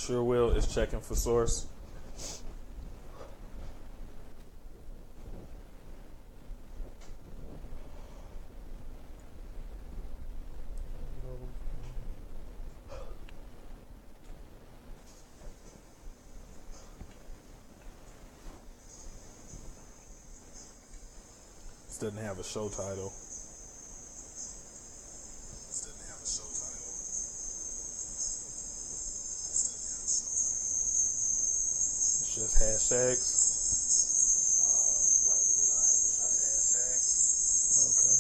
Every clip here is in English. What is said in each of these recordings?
Sure will is checking for source. This doesn't have a show title. It's just hashtags. Okay.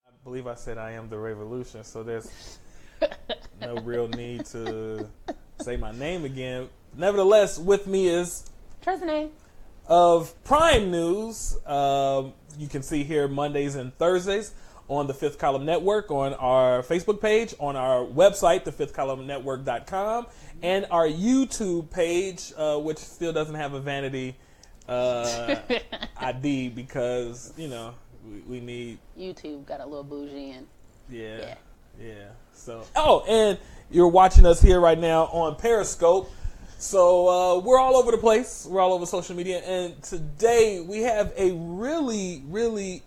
I believe I said I am the revolution, so there's no real need to say my name again. Nevertheless, with me is Trezane of Prime News. You can see here Mondays and Thursdays on the Fifth Column Network, on our Facebook page, on our website, thefifthcolumnnetwork.com, and our YouTube page, which still doesn't have a vanity ID because, you know, we need... YouTube got a little bougie and... Yeah. So, and you're watching us here right now on Periscope. So we're all over the place. We're all over social media. And today we have a really, really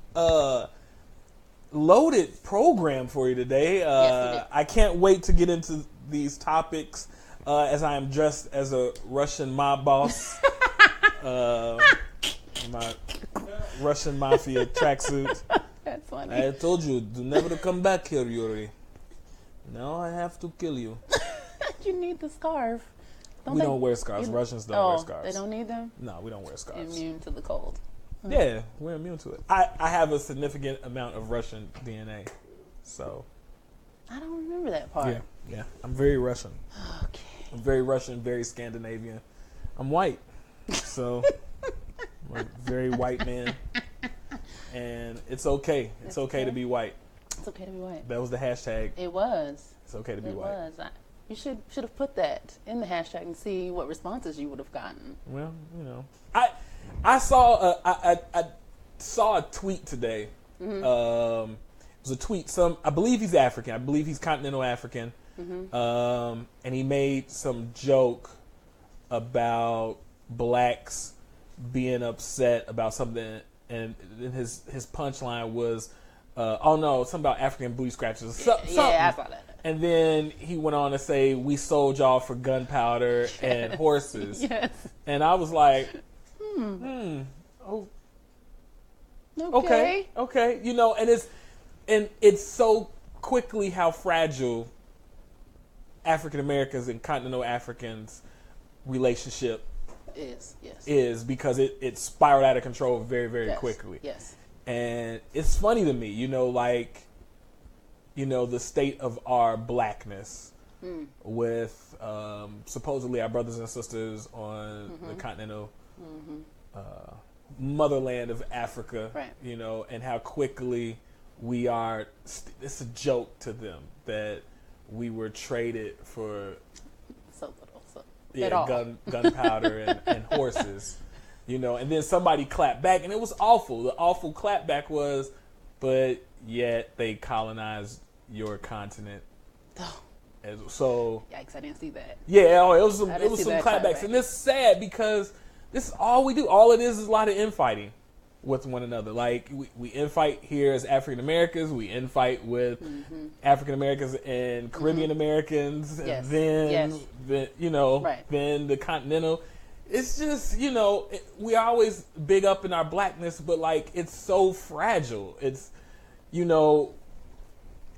loaded program for you today. Yes, we do. I can't wait to get into these topics as I am dressed as a Russian mob boss. My Russian mafia tracksuit. That's funny. I told you, do never to come back here, Yuri. Now I have to kill you. You need the scarf. We don't wear scarves. Russians don't wear scarves. They don't need them? No, we don't wear scarves. Immune to the cold. Yeah, we're immune to it. I have a significant amount of Russian DNA. So. I don't remember that part. Yeah. I'm very Russian. Okay. I'm very Russian, very Scandinavian. I'm white. So, I'm a very white man. And it's okay. It's okay to be white. It's okay to be white. That was the hashtag. It was. It's okay to be white. It was. You should have put that in the hashtag and see what responses you would have gotten. Well, you know, I saw I saw a tweet today. Mm-hmm. It was a tweet. I believe he's African. I believe he's continental African. Mm-hmm. And he made some joke about blacks being upset about something, and his punchline was, "Oh no, something about African booty scratchers." Yeah, I saw that. And then he went on to say, "We sold y'all for gunpowder and horses." Yes. And I was like, oh, okay. You know, and it's so quickly how fragile African Americans and continental Africans' relationship is, because it spiraled out of control very, very quickly. Yes. And it's funny to me, you know, like, you know, the state of our blackness with supposedly our brothers and sisters on the continental motherland of Africa, right. You know, and how quickly we are, it's a joke to them that we were traded for gunpowder and horses, you know, and then somebody clapped back, and it was awful. The awful clapback was, but yet they colonized your continent. So yikes! I didn't see that. Yeah, it was some clapbacks, and it's sad because this is all we do. All it is a lot of infighting with one another. Like we infight here as African Americans, we infight with African Americans and Caribbean Americans, and then you know, then the continental. It's just, you know, we always big up in our blackness, but like it's so fragile. It's, you know,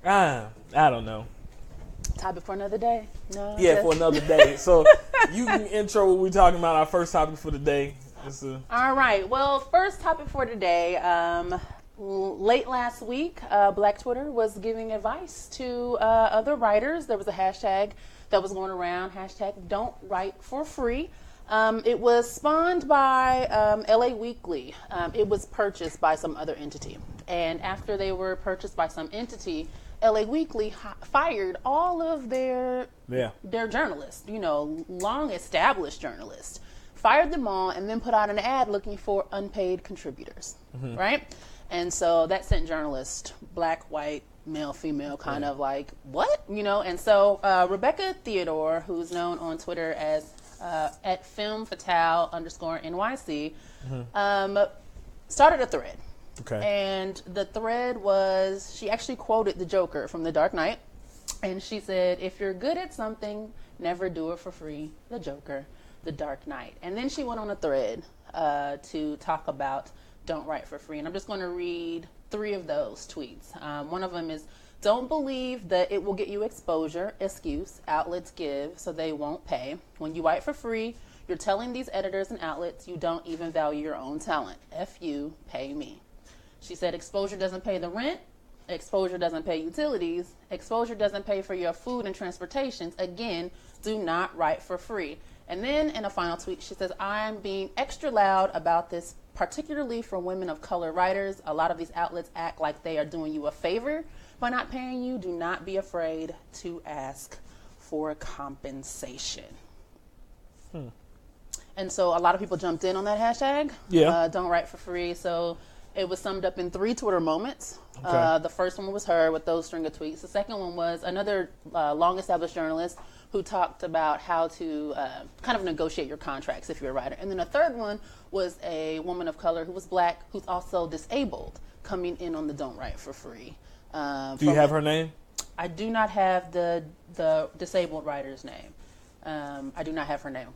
I don't know. Topic for another day. No. Yeah, for another day. So you can intro what we're talking about. Our first topic for the day. All right. Well, first topic for today. Late last week, Black Twitter was giving advice to other writers. There was a hashtag that was going around. Hashtag Don't Write for Free. It was spawned by LA Weekly. It was purchased by some other entity. And after they were purchased by some entity, LA Weekly fired all of their journalists, you know, long established journalists. Fired them all and then put out an ad looking for unpaid contributors, right? And so that sent journalists, black, white, male, female, kind of like, what? You know, and so Rebecca Theodore, who's known on Twitter as at FemFatale_NYC, started a thread. Okay. And the thread was, she actually quoted the Joker from The Dark Knight. And she said, if you're good at something, never do it for free. The Joker, The Dark Knight. And then she went on a thread to talk about Don't Write for Free. And I'm just going to read 3 of those tweets. One of them is, don't believe that it will get you exposure, excuse, outlets give, so they won't pay. When you write for free, you're telling these editors and outlets you don't even value your own talent. F you, pay me. She said exposure doesn't pay the rent, exposure doesn't pay utilities, exposure doesn't pay for your food and transportations. Again, do not write for free. And then in a final tweet, she says, I'm being extra loud about this, particularly for women of color writers. A lot of these outlets act like they are doing you a favor by not paying you. Do not be afraid to ask for compensation. And so a lot of people jumped in on that hashtag. Don't write for free. So it was summed up in 3 Twitter moments. Okay. The first one was her with those string of tweets. The second one was another long-established journalist who talked about how to kind of negotiate your contracts if you're a writer. And then a third one was a woman of color who was black, who's also disabled, coming in on the Don't Write for Free. Do you have her name? I do not have the disabled writer's name. I do not have her name.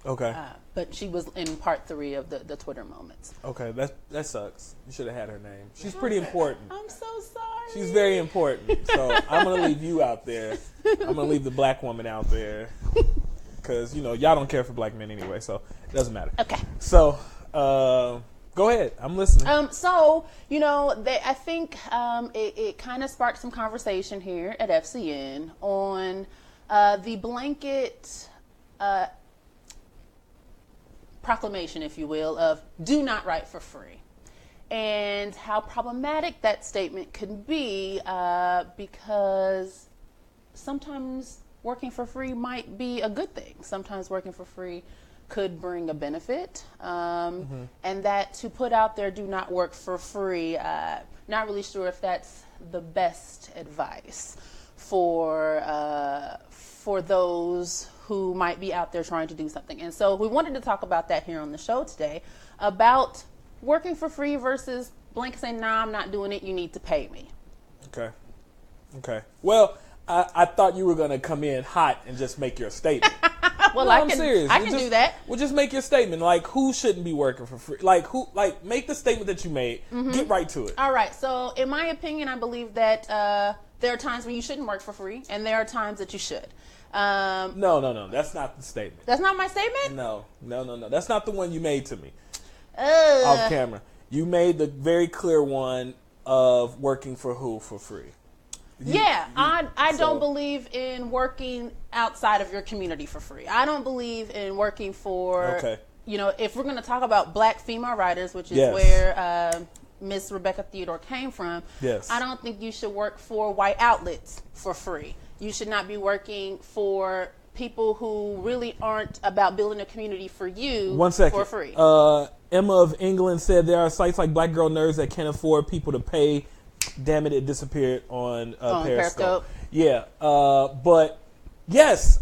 Okay. But she was in part 3 of the Twitter moments. Okay, that sucks. You should have had her name. She's pretty important. I'm so sorry. She's very important. So I'm going to leave you out there. I'm going to leave the black woman out there. Because, you know, y'all don't care for black men anyway, so it doesn't matter. Okay. So, go ahead. I'm listening. So, you know, I think it kind of sparked some conversation here at FCN on the blanket proclamation, if you will, of do not write for free, and how problematic that statement can be because sometimes working for free might be a good thing. Sometimes working for free could bring a benefit, and that to put out there, do not work for free, not really sure if that's the best advice for those who might be out there trying to do something. And so we wanted to talk about that here on the show today, about working for free versus blank saying, nah, I'm not doing it, you need to pay me. Okay. Well, I thought you were going to come in hot and just make your statement. Well, no, I'm serious. I can do that. Well, just make your statement. Like, who shouldn't be working for free? Like, make the statement that you made. Get right to it. All right. So, in my opinion, I believe that there are times when you shouldn't work for free, and there are times that you should. No. That's not the statement. That's not my statement? No. That's not the one you made to me. Off camera. You made the very clear one of working for who for free. I don't believe in working outside of your community for free. I don't believe in working for, if we're going to talk about black female writers, which is where Miss Rebecca Theodore came from, I don't think you should work for white outlets for free. You should not be working for people who really aren't about building a community for you 1 second. For free. Emma of England said there are sites like Black Girl Nerds that can't afford people to pay. Damn it disappeared on Periscope. Yeah, but yes,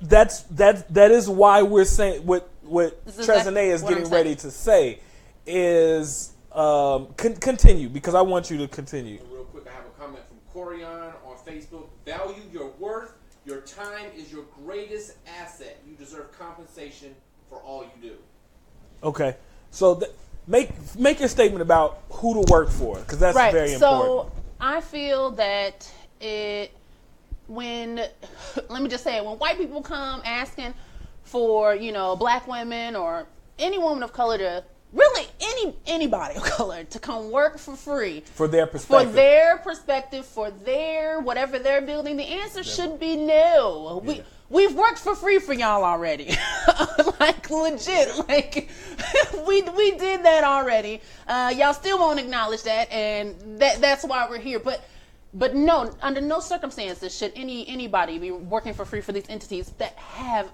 that is why we're saying what Trezene is getting ready to say is continue, because I want you to continue. Real quick, I have a comment from Corian on Facebook. Value your worth. Your time is your greatest asset. You deserve compensation for all you do. Okay, so make your statement about who to work for, because that's very important. So I feel that when white people come asking for, black women or any woman of color to, really anybody of color to come work for free. For their perspective. For their whatever they're building, the answer should be no. We've worked for free for y'all already. Like, legit. Like, we did that already. Y'all still won't acknowledge that, and that's why we're here. But no, under no circumstances should anybody be working for free for these entities that have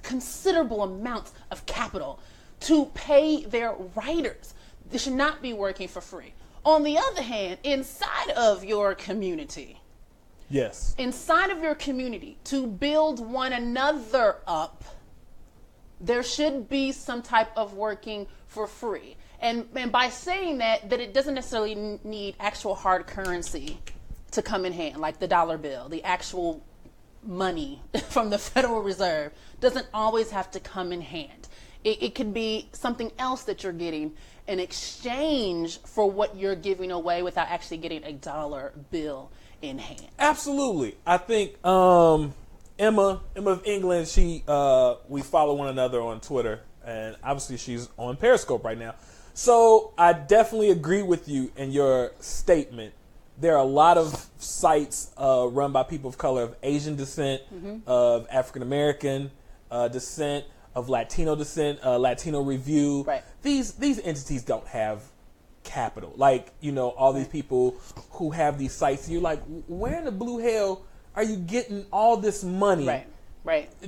considerable amounts of capital to pay their writers. They should not be working for free. On the other hand, inside of your community, inside of your community, to build one another up, there should be some type of working for free. And by saying that it doesn't necessarily need actual hard currency to come in hand, like the dollar bill, the actual money from the Federal Reserve doesn't always have to come in hand. It could be something else that you're getting in exchange for what you're giving away without actually getting a dollar bill in hand. Absolutely. I think Emma of England, we follow one another on Twitter, and obviously she's on Periscope right now. So I definitely agree with you in your statement. There are a lot of sites run by people of color, of Asian descent, of African American descent, of Latino descent, Latino Review. Right. These entities don't have capital. Like, all these people who have these sites, you're like, where in the blue hell are you getting all this money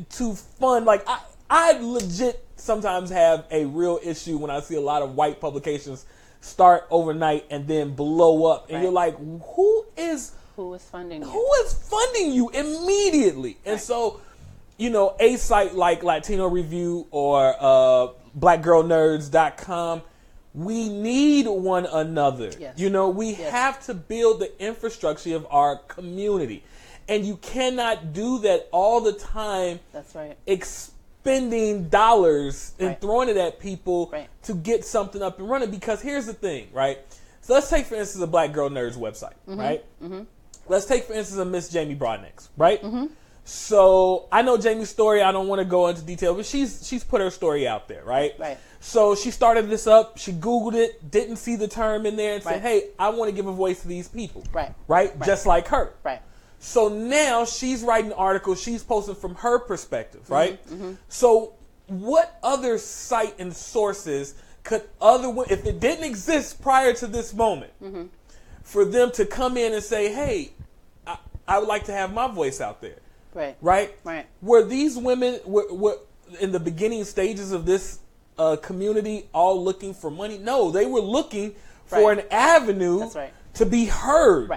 to fund? Like, I legit sometimes have a real issue when I see a lot of white publications start overnight and then blow up, and you're like, who is funding you? Who is funding you immediately? And so, a site like Latino Review or blackgirlnerds.com, we need one another. Yes. We have to build the infrastructure of our community. And you cannot do that all the time. That's right. Spending dollars and throwing it at people to get something up and running. Because here's the thing, right? So let's take, for instance, a Black Girl Nerds website, right? Let's take, for instance, a Miss Jamie Broadnex, right? So I know Jamie's story. I don't want to go into detail, but she's put her story out there, right? So she started this up. She Googled it, didn't see the term in there, and said, hey, I want to give a voice to these people, right? Just like her. So now she's writing articles. She's posting from her perspective, right? So what other site and sources could if it didn't exist prior to this moment, for them to come in and say, hey, I would like to have my voice out there. Right. Were these women were in the beginning stages of this community all looking for money? No, they were looking for an avenue to be heard.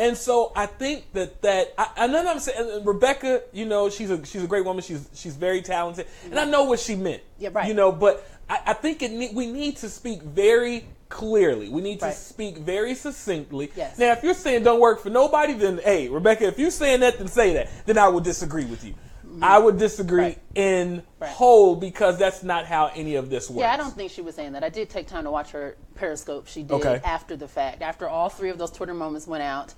And so I think that I know what I'm saying. Rebecca, you know, she's a great woman. She's very talented, and I know what she meant. Yeah, right. You know, but I think we need to speak very clearly. We need to speak very succinctly. Yes. Now, if you're saying don't work for nobody, then hey, Rebecca, if you're saying that, then say that. Then I would disagree with you. I would disagree in whole, because that's not how any of this works. Yeah, I don't think she was saying that. I did take time to watch her Periscope. She did after the fact. After all 3 of those Twitter moments went out,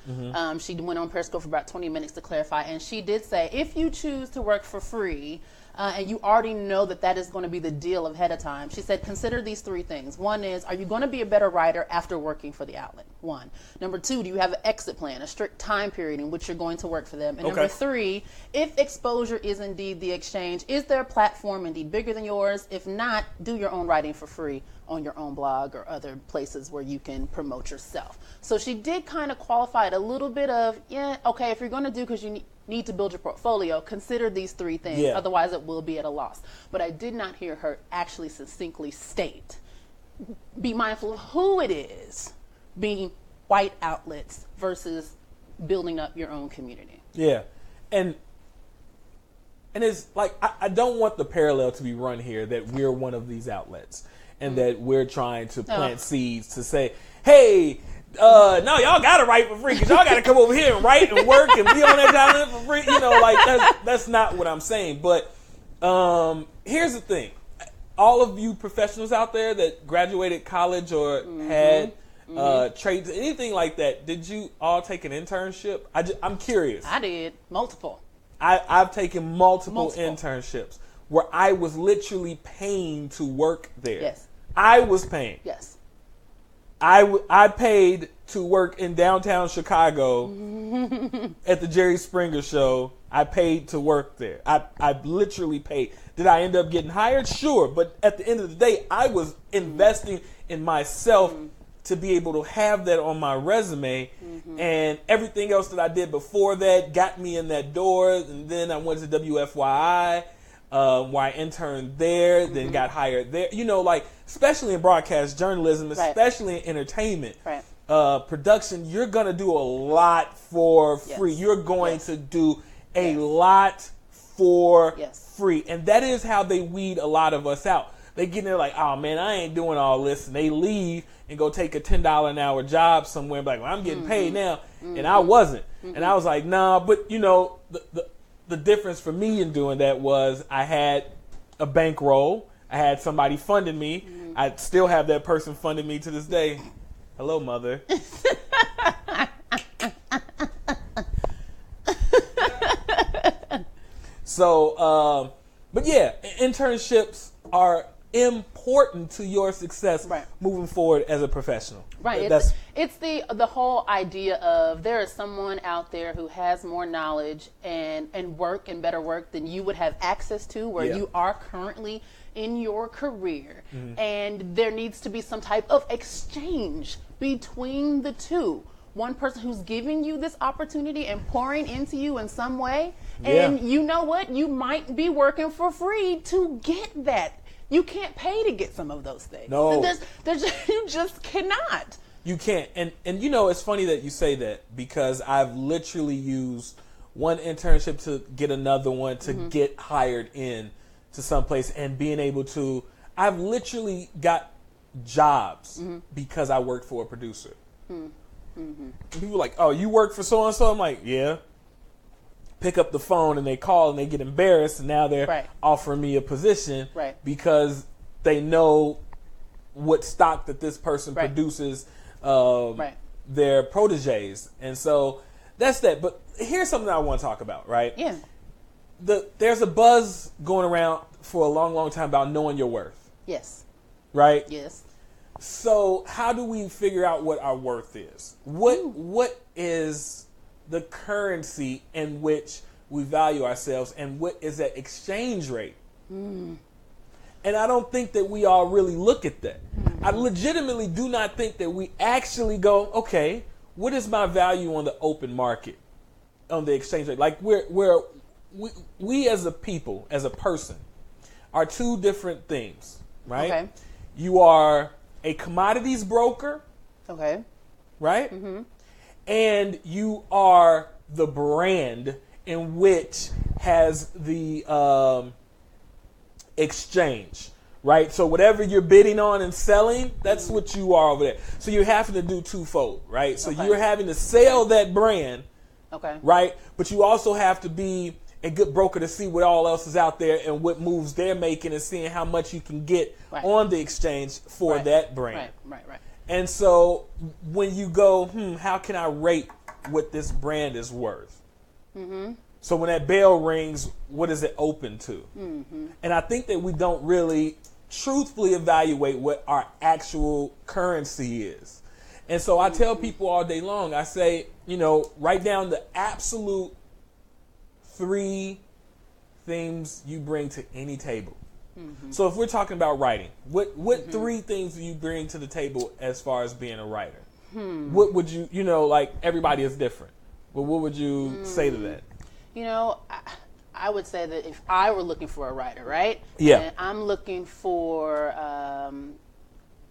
she went on Periscope for about 20 minutes to clarify. And she did say, if you choose to work for free, and you already know that is going to be the deal ahead of time, she said, consider these 3 things. One is, are you going to be a better writer after working for the outlet? 1. Number 2, do you have an exit plan, a strict time period in which you're going to work for them? And number 3, if exposure is indeed the exchange, is their platform indeed bigger than yours? If not, do your own writing for free on your own blog or other places where you can promote yourself. So she did kind of qualify it a little bit of, if you're going to do, because you need to build your portfolio, consider these 3 things. Otherwise, it will be at a loss. But I did not hear her actually succinctly state, be mindful of who it is, being white outlets versus building up your own community. Yeah. And it's like, I don't want the parallel to be run here that we're one of these outlets and that we're trying to plant seeds to say, hey, no, y'all gotta write for free because y'all gotta come over here and write and work and be on that talent for free. You know, like that's not what I'm saying. But here's the thing: all of you professionals out there that graduated college or had trades, anything like that, did you all take an internship? I'm curious. I did multiple. I've taken multiple internships where I was literally paying to work there. Yes, I was paying. Yes. I paid to work in downtown Chicago at the Jerry Springer show. I paid to work there. I literally paid. Did I end up getting hired? Sure. But at the end of the day, I was investing in myself to be able to have that on my resume. And everything else that I did before that got me in that door. And then I went to WFYI. Where I interned there, then got hired there. You know, like, especially in broadcast journalism, especially in entertainment, production, you're going to do a lot for free. You're going to do a lot for free. And that is how they weed a lot of us out. They get in there like, oh, man, I ain't doing all this. And they leave and go take a $10 an hour job somewhere and be like, well, I'm getting paid now. And I wasn't. And I was like, nah, but, you know, the difference for me in doing that was I had a bankroll. I had somebody funding me. I still have that person funding me to this day. Hello, mother. So, but yeah, internships are important to your success moving forward as a professional. Right. It's the whole idea of there is someone out there who has more knowledge and work and better work than you would have access to where you are currently in your career. And there needs to be some type of exchange between the two. One person who's giving you this opportunity and pouring into you in some way. And you know what? You might be working for free to get that. You can't pay to get some of those things. No. You just cannot. You can't. And you know, it's funny that you say that because I've literally used one internship to get another one to get hired in to someplace and being able to, I've literally got jobs because I worked for a producer. People are like, oh, you work for so-and-so? I'm like, yeah. Pick up the phone and they call and they get embarrassed and now they're offering me a position because they know what stock that this person produces their proteges. And so that's that. But here's something I want to talk about, right? Yeah. There's a buzz going around for a long, long time about knowing your worth. Yes. Right? Yes. So how do we figure out what our worth is? What is the currency in which we value ourselves and what is that exchange rate? And I don't think that we all really look at that. I legitimately do not think that we actually go, okay, what is my value on the open market, on the exchange rate? Like we as a people, as a person, are two different things, right? Okay. You are a commodities broker. Okay. Right? and you are the brand in which has the exchange, right? So whatever you're bidding on and selling, that's what you are over there. So you're having to do twofold, right? So you're having to sell that brand, right? But you also have to be a good broker to see what all else is out there and what moves they're making and seeing how much you can get on the exchange for that brand. Right. And so when you go, how can I rate what this brand is worth? So when that bell rings, what is it open to? And I think that we don't really truthfully evaluate what our actual currency is. And so I tell people all day long, I say, write down the absolute 3 things you bring to any table. So if we're talking about writing, what 3 things do you bring to the table as far as being a writer? What would you, like everybody is different, but what would you say to that? I would say that if I were looking for a writer, right? Yeah. And I'm looking for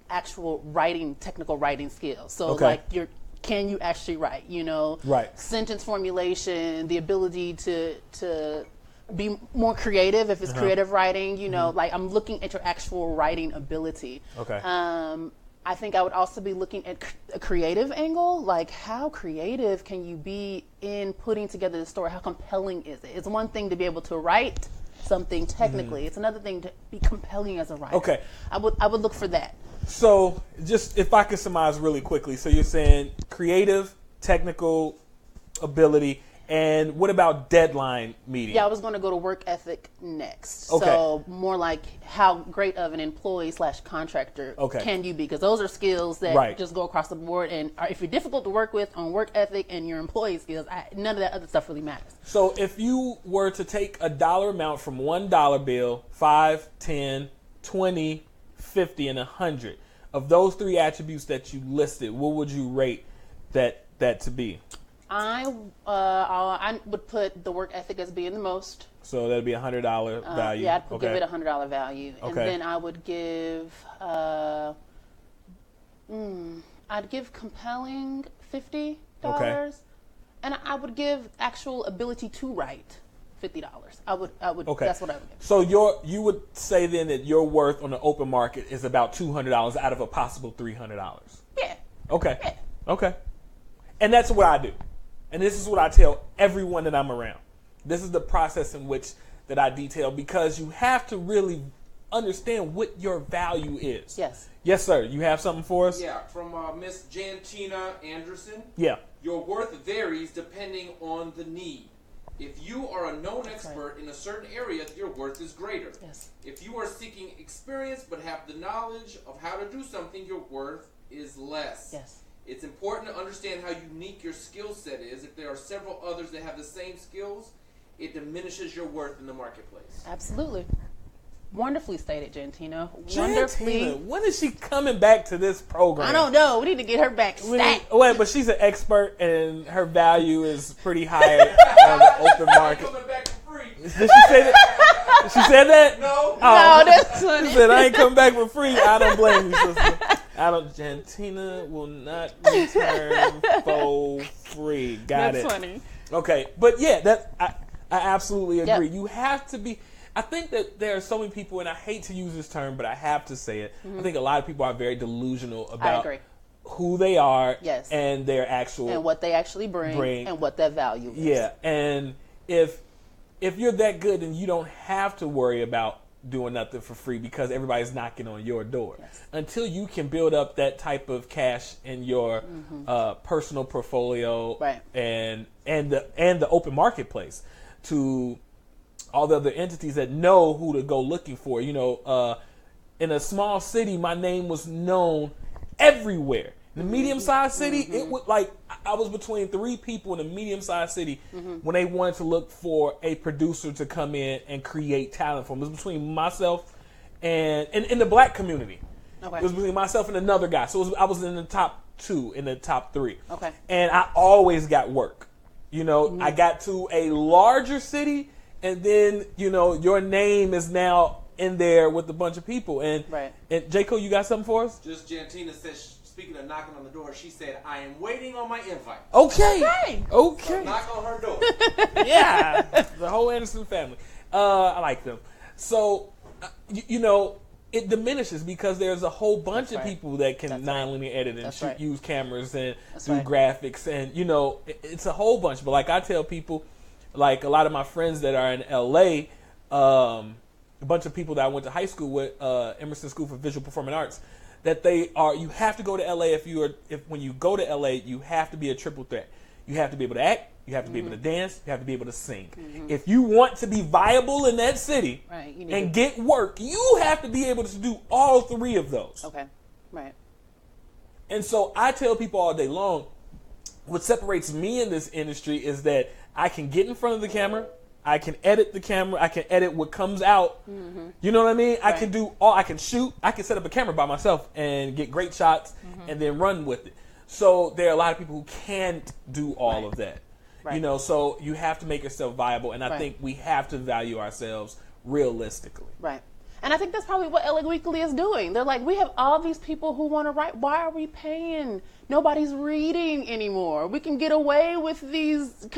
actual writing, technical writing skills. So can you actually write? Right. Sentence formulation, the ability to be more creative if it's creative writing. Like I'm looking at your actual writing ability. Okay. I think I would also be looking at a creative angle, like how creative can you be in putting together the story? How compelling is it? It's one thing to be able to write something technically. It's another thing to be compelling as a writer. Okay. I would look for that. So just if I can surmise really quickly, so you're saying creative, technical ability, and what about deadline meeting? Yeah, I was going to go to work ethic next. Okay. So more like how great of an employee / contractor can you be? Because those are skills that just go across the board. And if you're difficult to work with on work ethic and your employee skills, none of that other stuff really matters. So if you were to take a dollar amount from $1 bill, 5, 10, 20, 50, and 100, of those 3 attributes that you listed, what would you rate that to be? I would put the work ethic as being the most. So that'd be $100 value. Yeah, I'd give it $100 value, and then I would give I'd give compelling $50, and I would give actual ability to write $50. I would. That's what I would give. So you would say then that your worth on the open market is about $200 out of a possible $300. Yeah. Okay. Yeah. Okay. And that's what I do. And this is what I tell everyone that I'm around. This is the process in which that I detail, because you have to really understand what your value is. Yes. Yes, sir. You have something for us? Yeah, from Miss Jantina Anderson. Yeah. Your worth varies depending on the need. If you are a known expert in a certain area, your worth is greater. Yes. If you are seeking experience but have the knowledge of how to do something, your worth is less. Yes. It's important to understand how unique your skill set is. If there are several others that have the same skills, it diminishes your worth in the marketplace. Absolutely. Wonderfully stated, Jantina. Jantina, when is she coming back to this program? I don't know. We need to get her back stacked. Wait, but she's an expert and her value is pretty high on the open market. Coming back for free. Did she say that? She said that? No. No, that's funny. She said, I ain't coming back for free. I don't blame you, sister. Jantina will not return for free. Got it. That's funny. Okay, but yeah, I absolutely agree. Yep. You have to be. I think that there are so many people, and I hate to use this term, but I have to say it. I think a lot of people are very delusional about who they are and their actual and what they actually bring and what their value is. Yeah, and if you're that good, then you don't have to worry about doing nothing for free because everybody's knocking on your door. Yes. Until you can build up that type of cash in your personal portfolio and the open marketplace to all the other entities that know who to go looking for. You know, in a small city, my name was known everywhere. In a medium-sized city, it would I was between 3 people in a medium-sized city when they wanted to look for a producer to come in and create talent for them. It was between myself and in the black community. Okay. It was between myself and another guy. So I was in the top 2, in the top 3. Okay. And I always got work. You know, I got to a larger city, and then, you know, your name is now in there with a bunch of people. And J. Cole, you got something for us? Just Jantina says speaking of knocking on the door, she said, "I am waiting on my invite." Okay. So knock on her door. Yeah. The whole Anderson family. I like them. So, you know, it diminishes because there's a whole bunch of people that can non-linear edit and use cameras and do graphics. And, you know, it's a whole bunch. But like I tell people, like a lot of my friends that are in L.A., a bunch of people that I went to high school with, Emerson School for Visual Performing Arts, that you have to go to LA when you go to LA, you have to be a triple threat. You have to be able to act, you have to be able to dance, you have to be able to sing. If you want to be viable in that city and get work, you have to be able to do all three of those. Okay, right. And so I tell people all day long, what separates me in this industry is that I can get in front of the camera, I can edit the camera. I can edit what comes out. You know what I mean? I can do all. I can shoot. I can set up a camera by myself and get great shots and then run with it. So there are a lot of people who can't do all of that. You know, so you have to make yourself viable. And I think we have to value ourselves realistically. Right. And I think that's probably what LA Weekly is doing. They're like, we have all these people who want to write. Why are we paying? Nobody's reading anymore. We can get away with these.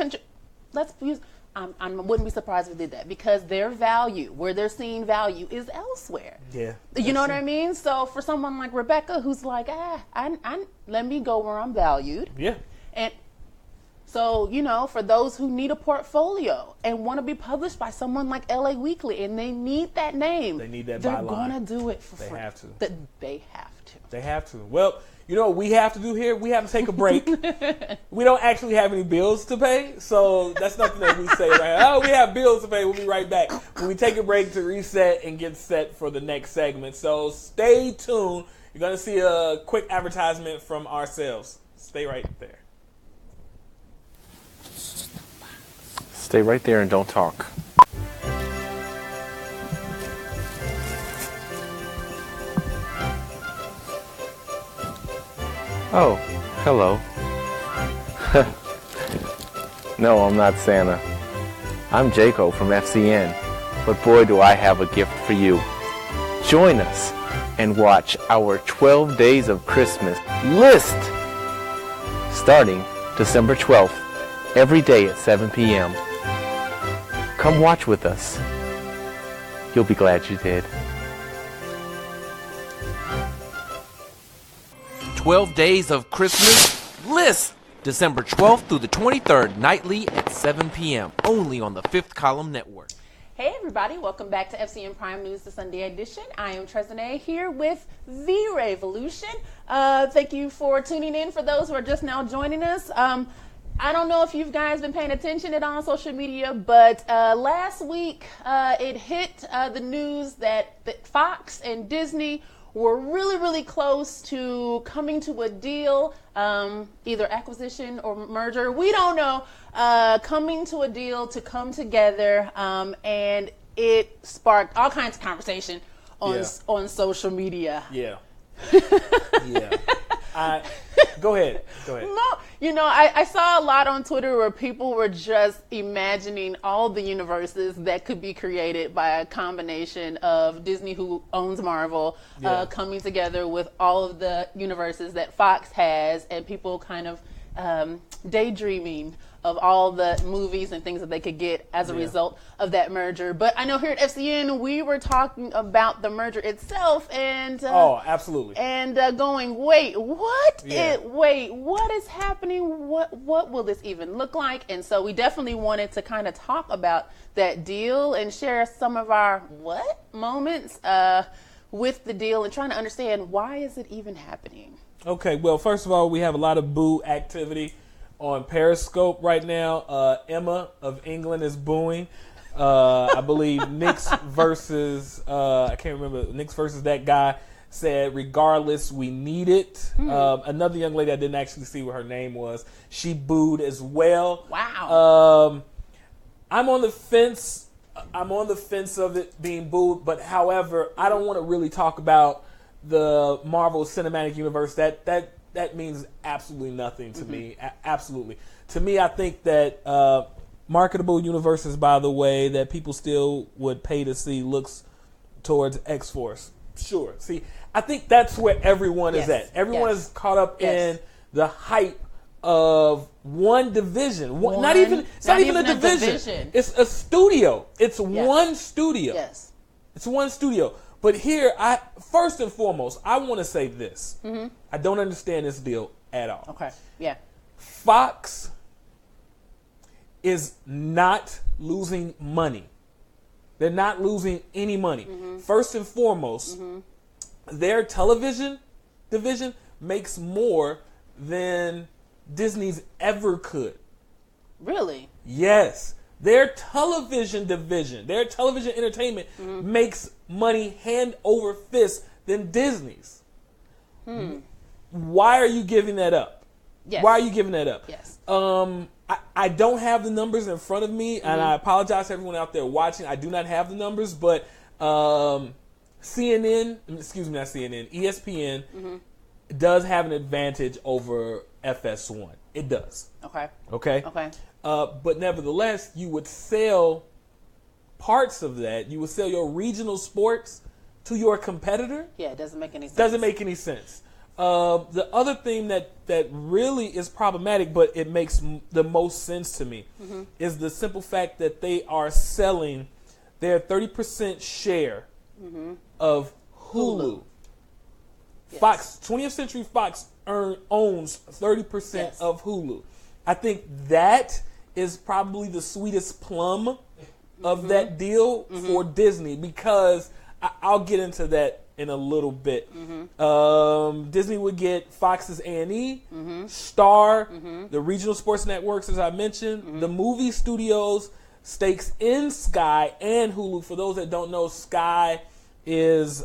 Let's use. I wouldn't be surprised if they did that because their value, where they're seeing value, is elsewhere. Yeah. You know what I mean? So for someone like Rebecca, who's like, let me go where I'm valued. Yeah. And so, you know, for those who need a portfolio and want to be published by someone like LA Weekly and they need that name. They need that they're byline. going to do it for free. They have to. They have to. They have to. Well, you know what we have to do here? We have to take a break. We don't actually have any bills to pay, so that's nothing that we say, right? Oh, we have bills to pay. We'll be right back. When we take a break to reset and get set for the next segment. So stay tuned. You're going to see a quick advertisement from ourselves. Stay right there. Stay right there and don't talk. Oh, hello. No, I'm not Santa. I'm Jaco from FCN, but boy do I have a gift for you. Join us and watch our 12 Days of Christmas list starting December 12th, every day at 7 p.m. Come watch with us. You'll be glad you did. 12 Days of Christmas list, December 12th through the 23rd, nightly at 7 p.m. only on the Fifth Column Network. Hey everybody, welcome back to FCN Prime News, the Sunday edition. I am Trezene here with The Revolution. Thank you for tuning in. For those who are just now joining us, I don't know if you guys been paying attention at all on social media, but last week it hit the news that Fox and Disney were really, really close to coming to a deal, either acquisition or merger. We don't know. Coming to a deal to come together, and it sparked all kinds of conversation on social media. Yeah. Yeah. Go ahead. You know, I saw a lot on Twitter where people were just imagining all the universes that could be created by a combination of Disney, who owns Marvel, coming together with all of the universes that Fox has, and people kind of daydreaming of all the movies and things that they could get as a result of that merger. But I know here at FCN, we were talking about the merger itself and absolutely. And going, wait, what? What is happening? What will this even look like? And so we definitely wanted to kind of talk about that deal and share some of our moments with the deal and trying to understand, why is it even happening? Okay, well, first of all, we have a lot of boo activity on Periscope right now. Emma of England is booing. I believe Knicks versus Knicks versus that guy said, regardless, we need it. Another young lady, I didn't actually see what her name was, she booed as well. Wow. I'm on the fence. I'm on the fence of it being booed, but however, I don't want to really talk about the Marvel Cinematic Universe. That means absolutely nothing to me. Absolutely. To me, I think that marketable universes, by the way, that people still would pay to see, looks towards X-Force. Sure. See, I think that's where everyone is Yes. at. Everyone Yes. is caught up Yes. in the hype of one division. Not Not even a even a division. division. It's a studio. It's one studio. Yes. It's one studio. But here, first and foremost, I want to say this. I don't understand this deal at all. Okay. Yeah. Fox is not losing money. They're not losing any money. First and foremost, their television division makes more than Disney's ever could. Really? Yes. Their television division, their television entertainment makes money hand over fist than Disney's. Why are you giving that up? Yes. Why are you giving that up? Yes. I don't have the numbers in front of me, and I apologize to everyone out there watching. I do not have the numbers, but ESPN does have an advantage over FS1. It does. Okay. Okay? Okay. But nevertheless, you would sell parts of that. You would sell your regional sports to your competitor. Yeah, it doesn't make any sense. Doesn't make any sense. The other thing that really is problematic, but it makes the most sense to me, is the simple fact that they are selling their 30% share of Hulu. Yes. Fox, 20th Century Fox owns 30% Yes. of Hulu. I think that is probably the sweetest plum of that deal for Disney, because I'll get into that in a little bit. Disney would get Fox's A&E, Star, the regional sports networks, as I mentioned, the movie studios, stakes in Sky and Hulu. For those that don't know, Sky is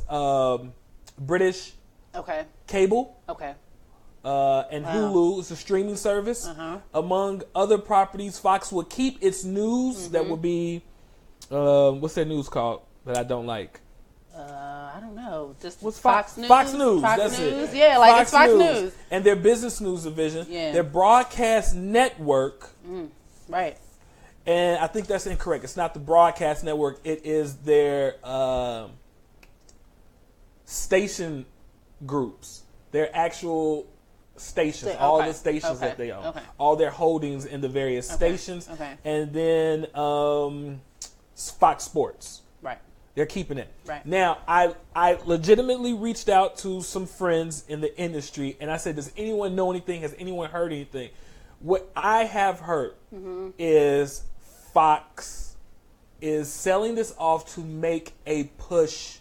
British Okay. cable. Okay. And Hulu is a streaming service. Among other properties, Fox will keep its news. That would be, what's their news called that I don't like? I don't know. Just What's Fox News. Fox News. Fox That's News. it. Yeah, like it's Fox News. And their business news division. Yeah. Their broadcast network. Right. And I think that's incorrect. It's not the broadcast network. It is their station groups. Their actual stations. All the stations that they own. Okay. All their holdings in the various stations. Okay. And then Fox Sports. Right. They're keeping it. Right. Now, I legitimately reached out to some friends in the industry, and I said, does anyone know anything? Has anyone heard anything? What I have heard is Fox is selling this off to make a push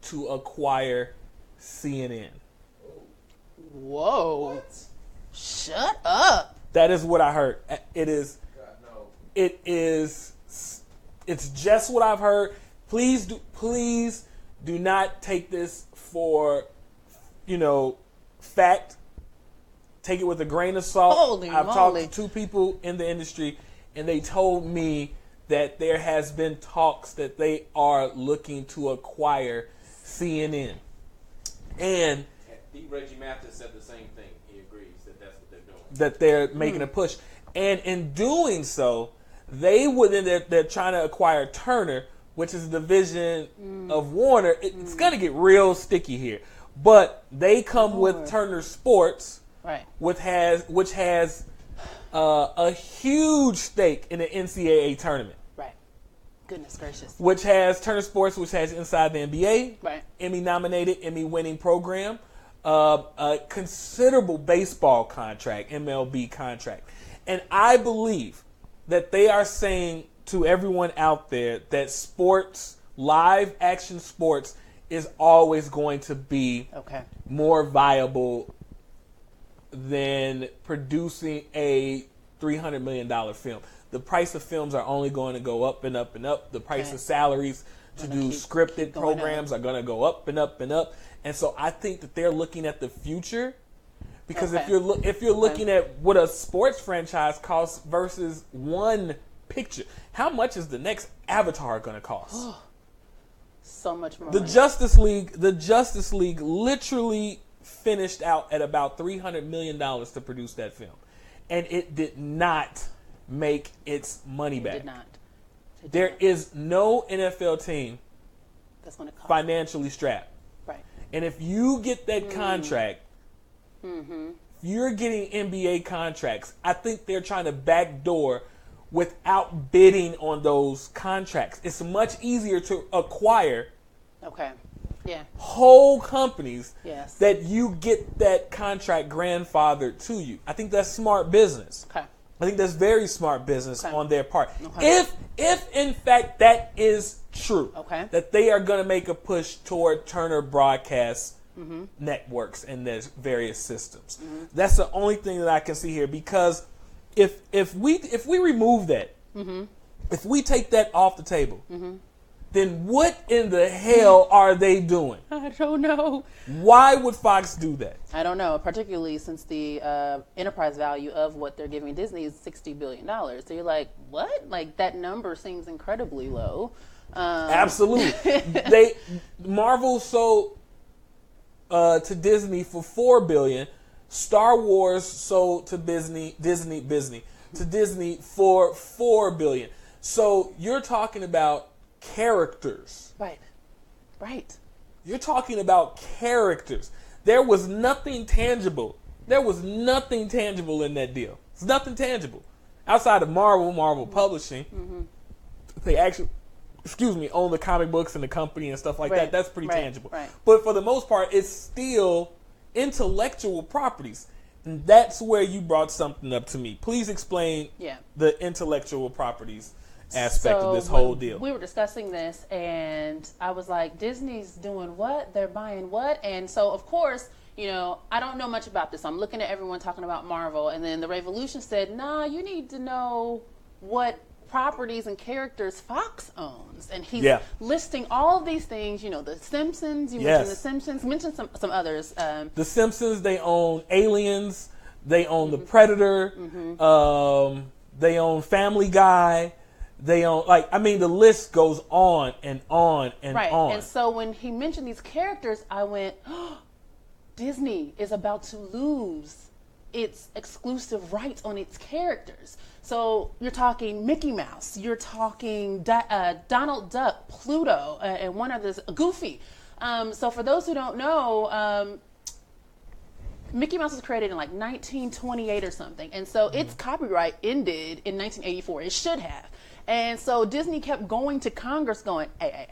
to acquire CNN. Whoa. Shut up. That is what I heard. It is. God, no. It is. It's just what I've heard. Please do not take this for, fact. Take it with a grain of salt. Holy I've moly. talked to two people in the industry, and they told me that there has been talks that they are looking to acquire CNN. And Reggie Mathis said the same thing. He agrees that that's what they're doing. that they're making a push. And in doing so, they're trying to acquire Turner, which is a division of Warner. It's going to get real sticky here. But they come with Turner Sports, Right. which has a huge stake in the NCAA tournament. Right. Goodness gracious. Which has Turner Sports, which has Inside the NBA, Right. Emmy-nominated, Emmy-winning program, a considerable baseball contract, MLB contract. And I believe that they are saying to everyone out there that sports, live action sports, is always going to be Okay. more viable than producing a $300 million film. The price of films are only going to go up and up and up. The price of salaries to do scripted going programs are going to go up and up and up. And so I think that they're looking at the future, because if you're looking at what a sports franchise costs versus one picture, how much is the next Avatar going to cost? So much more. The money. Justice League literally finished out at about $300 million to produce that film, and it did not make its money back. Did not. There is no NFL team That's going to cost. financially strapped. And if you get that contract, if you're getting NBA contracts, I think they're trying to backdoor without bidding on those contracts. It's much easier to acquire Okay. Yeah. whole companies Yes. that you get that contract grandfathered to you. I think that's smart business. Okay. I think that's very smart business Okay. on their part. Okay. If in fact that is true, Okay. that they are going to make a push toward Turner Broadcast networks and their various systems. That's the only thing that I can see here, because if we remove that, if we take that off the table, then what in the hell are they doing? I don't know. Why would Fox do that? I don't know, particularly since the enterprise value of what they're giving Disney is $60 billion. So you're like, what? Like, that number seems incredibly low. Absolutely. Marvel sold to Disney for $4 billion. Star Wars sold to Disney for $4 billion. So you're talking about characters. Right. You're talking about characters. There was nothing tangible. There was nothing tangible in that deal. It's nothing tangible outside of Marvel Publishing. They actually, own the comic books and the company and stuff like that. That's pretty tangible. Right. But for the most part, it's still intellectual properties. And that's where you brought something up to me. Please explain the intellectual properties aspect of this whole deal. We were discussing this, and I was like, Disney's doing what? They're buying what? And so, of course, I don't know much about this. I'm looking at everyone talking about Marvel, and then the Revolution said, nah, you need to know what properties and characters Fox owns. And he's listing all of these things, the Simpsons, mentioned the Simpsons, mentioned some others. The Simpsons, they own Aliens, they own The Predator, they own Family Guy, they own, the list goes on and on and on. And so when he mentioned these characters, I went, Disney is about to lose its exclusive rights on its characters. So you're talking Mickey Mouse, you're talking Donald Duck, Pluto, and one of this, Goofy. So for those who don't know, Mickey Mouse was created in 1928 or something. And so its copyright ended in 1984. It should have. And so Disney kept going to Congress going, hey,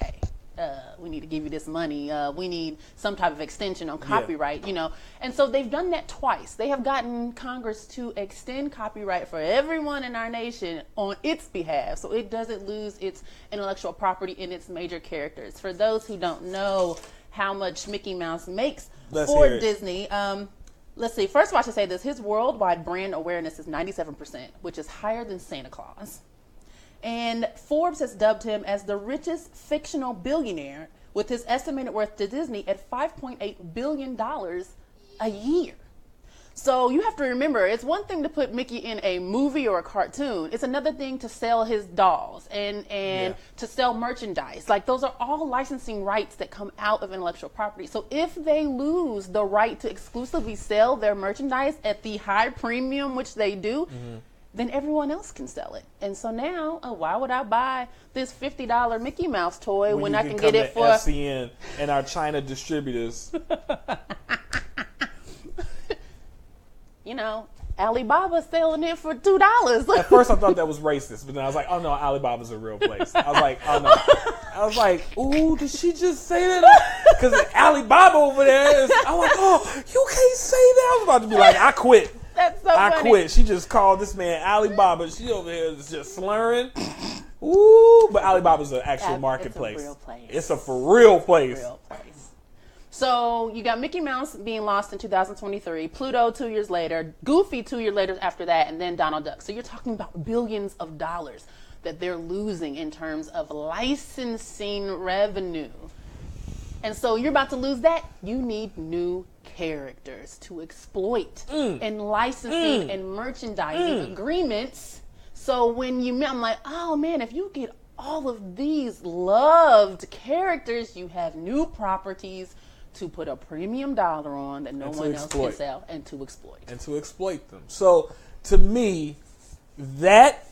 we need to give you this money. We need some type of extension on copyright, And so they've done that twice. They have gotten Congress to extend copyright for everyone in our nation on its behalf, so it doesn't lose its intellectual property in its major characters. For those who don't know how much Mickey Mouse makes for Disney, let's see. First of all, I should say this. His worldwide brand awareness is 97%, which is higher than Santa Claus. And Forbes has dubbed him as the richest fictional billionaire, with his estimated worth to Disney at $5.8 billion a year. So you have to remember, it's one thing to put Mickey in a movie or a cartoon. It's another thing to sell his dolls and to sell merchandise. Those are all licensing rights that come out of intellectual property. So if they lose the right to exclusively sell their merchandise at the high premium, which they do, then everyone else can sell it. And so now, why would I buy this $50 Mickey Mouse toy when I can get it for FCN and our China distributors? Alibaba's selling it for $2. At first I thought that was racist, but then I was like, oh no, Alibaba's a real place. I was like, oh no. I was like, ooh, did she just say that? Because Alibaba over there is, I'm like, oh, you can't say that. I was about to be like, I quit. That's so funny. I quit. She just called this man Alibaba. She over here is just slurring. Ooh, but Alibaba's an actual marketplace. It's a real place. It's a for real place. So you got Mickey Mouse being lost in 2023, Pluto 2 years later, Goofy 2 years later after that, and then Donald Duck. So you're talking about billions of dollars that they're losing in terms of licensing revenue. And so you're about to lose that. You need new characters to exploit and licensing and merchandising agreements. So when I'm like, oh man, if you get all of these loved characters, you have new properties to put a premium dollar on that no one else can sell, and to exploit them. So to me, that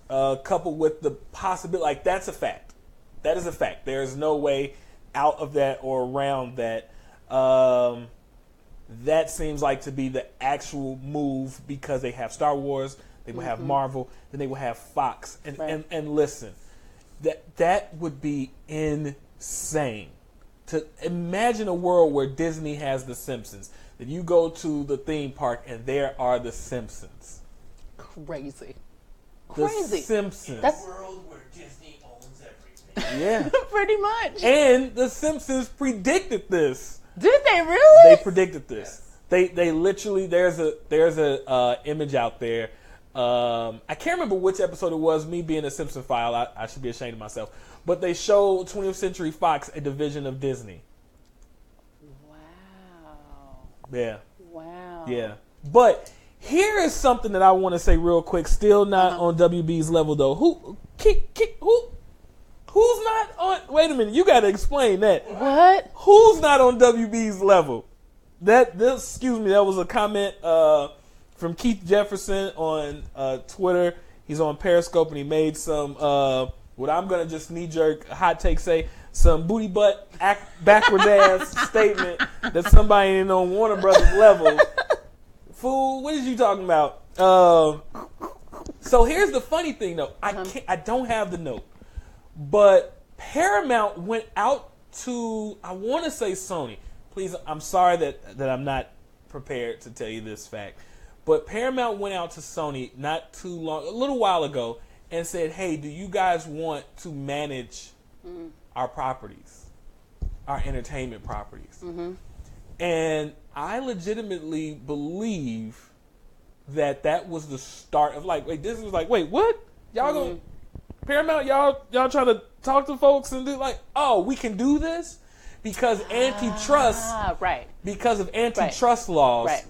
coupled with the possibility, that's a fact. That is a fact. There is no way out of that or around that. That seems like to be the actual move because they have Star Wars, they will have Marvel, then they will have Fox. And listen, that would be insane. To imagine a world where Disney has The Simpsons, that you go to the theme park and there are The Simpsons. Crazy. The Simpsons. That's World where Disney owns everything. Yeah. pretty much. And The Simpsons predicted this. Did they really? They predicted this. They literally, there's a image out there. I can't remember which episode it was. Me being a Simpson file, I should be ashamed of myself. But they showed 20th Century Fox, a division of Disney. Wow. Yeah. Wow. Yeah. But here is something that I want to say real quick. Still not on WB's level though. Who's not on? Wait a minute. You got to explain that. What? Who's not on WB's level? Excuse me. That was a comment from Keith Jefferson on Twitter. He's on Periscope and he made some what I'm gonna just knee jerk hot take say some booty butt backwards ass statement that somebody ain't on Warner Brothers level. Fool, what is you talking about? So here's the funny thing though. I don't have the note, but Paramount went out to, I want to say Sony. Please, I'm sorry that I'm not prepared to tell you this fact, but Paramount went out to Sony a little while ago, and said, "Hey, do you guys want to manage our properties, our entertainment properties?" And I legitimately believe that was the start of Disney was like, "Wait, what? Y'all gonna Paramount? Y'all trying to talk to folks and do we can do this because antitrust, right? Because of antitrust laws." Right.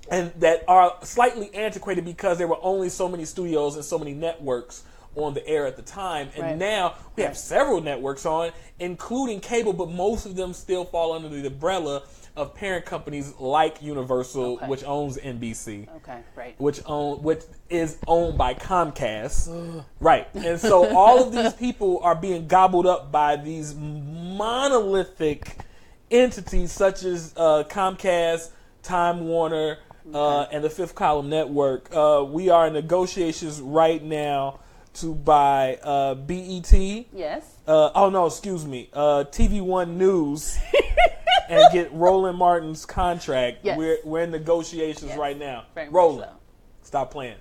And that are slightly antiquated because there were only so many studios and so many networks on the air at the time. And now we have several networks on, including cable, but most of them still fall under the umbrella of parent companies like Universal, which owns NBC. Okay, right. Which is owned by Comcast. Right. And so all of these people are being gobbled up by these monolithic entities such as Comcast, Time Warner, and the Fifth Column Network. We are in negotiations right now to buy BET. Yes. TV One News and get Roland Martin's contract. Yes. We're in negotiations right now. Very Roland, much so. Stop playing.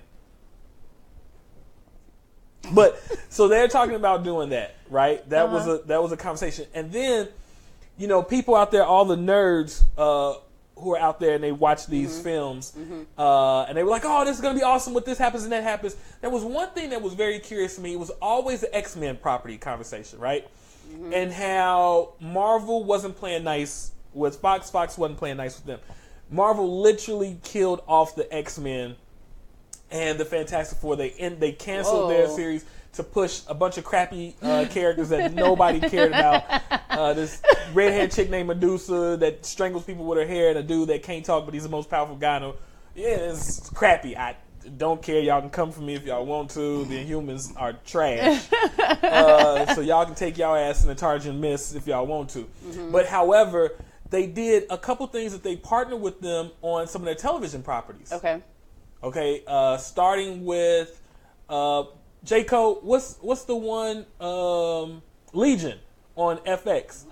But so they're talking about doing that, right? That was a conversation, and then people out there, all the nerds who are out there and they watch these films, and they were like, "Oh, this is gonna be awesome! What this happens and that happens." There was one thing that was very curious to me. It was always the X-Men property conversation, right? And how Marvel wasn't playing nice with Fox. Fox wasn't playing nice with them. Marvel literally killed off the X-Men and the Fantastic Four. They canceled their series to push a bunch of crappy characters that nobody cared about. This redhead chick named Medusa that strangles people with her hair, and a dude that can't talk but he's the most powerful guy. It's crappy. I don't care. Y'all can come for me if y'all want to. The Inhumans are trash. So y'all can take y'all ass in the Tarjan Mist if y'all want to. But however, they did a couple things that they partnered with them on some of their television properties. Okay. Starting with J-Co, what's the one Legion on FX?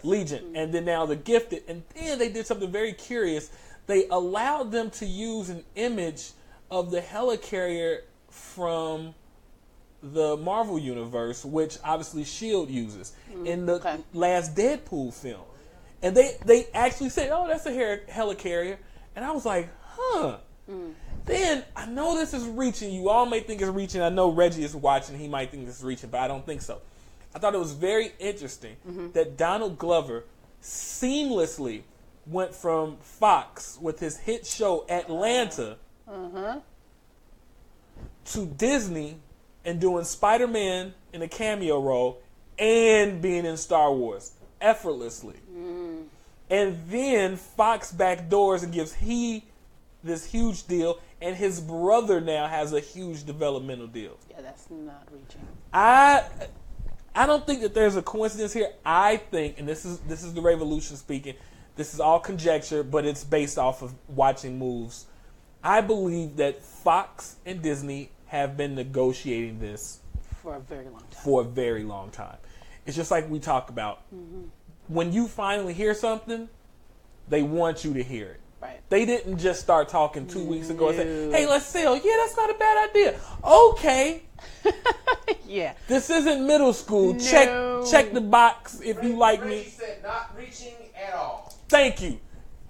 Legion. And then now The Gifted. And then they did something very curious. They allowed them to use an image of the helicarrier from the Marvel Universe, which obviously S.H.I.E.L.D. uses in the last Deadpool film. And they actually said, "Oh, that's a helicarrier." And I was like, huh. Then, I know this is reaching. You all may think it's reaching. I know Reggie is watching. He might think this is reaching, but I don't think so. I thought it was very interesting that Donald Glover seamlessly went from Fox with his hit show Atlanta to Disney and doing Spider-Man in a cameo role and being in Star Wars effortlessly. And then Fox backdoors and gives this huge deal, and his brother now has a huge developmental deal. Yeah, that's not reaching. I don't think that there's a coincidence here. I think, and this is the Revolution speaking, this is all conjecture, but it's based off of watching moves. I believe that Fox and Disney have been negotiating this for a very long time. For a very long time. It's just like we talk about. Mm-hmm. When you finally hear something, they want you to hear it. Right. They didn't just start talking 2 weeks ago and say, hey, let's sell. Yeah, that's not a bad idea. Okay. Yeah. This isn't middle school. No. Check the box if you like me. Reggie said not reaching at all. Thank you.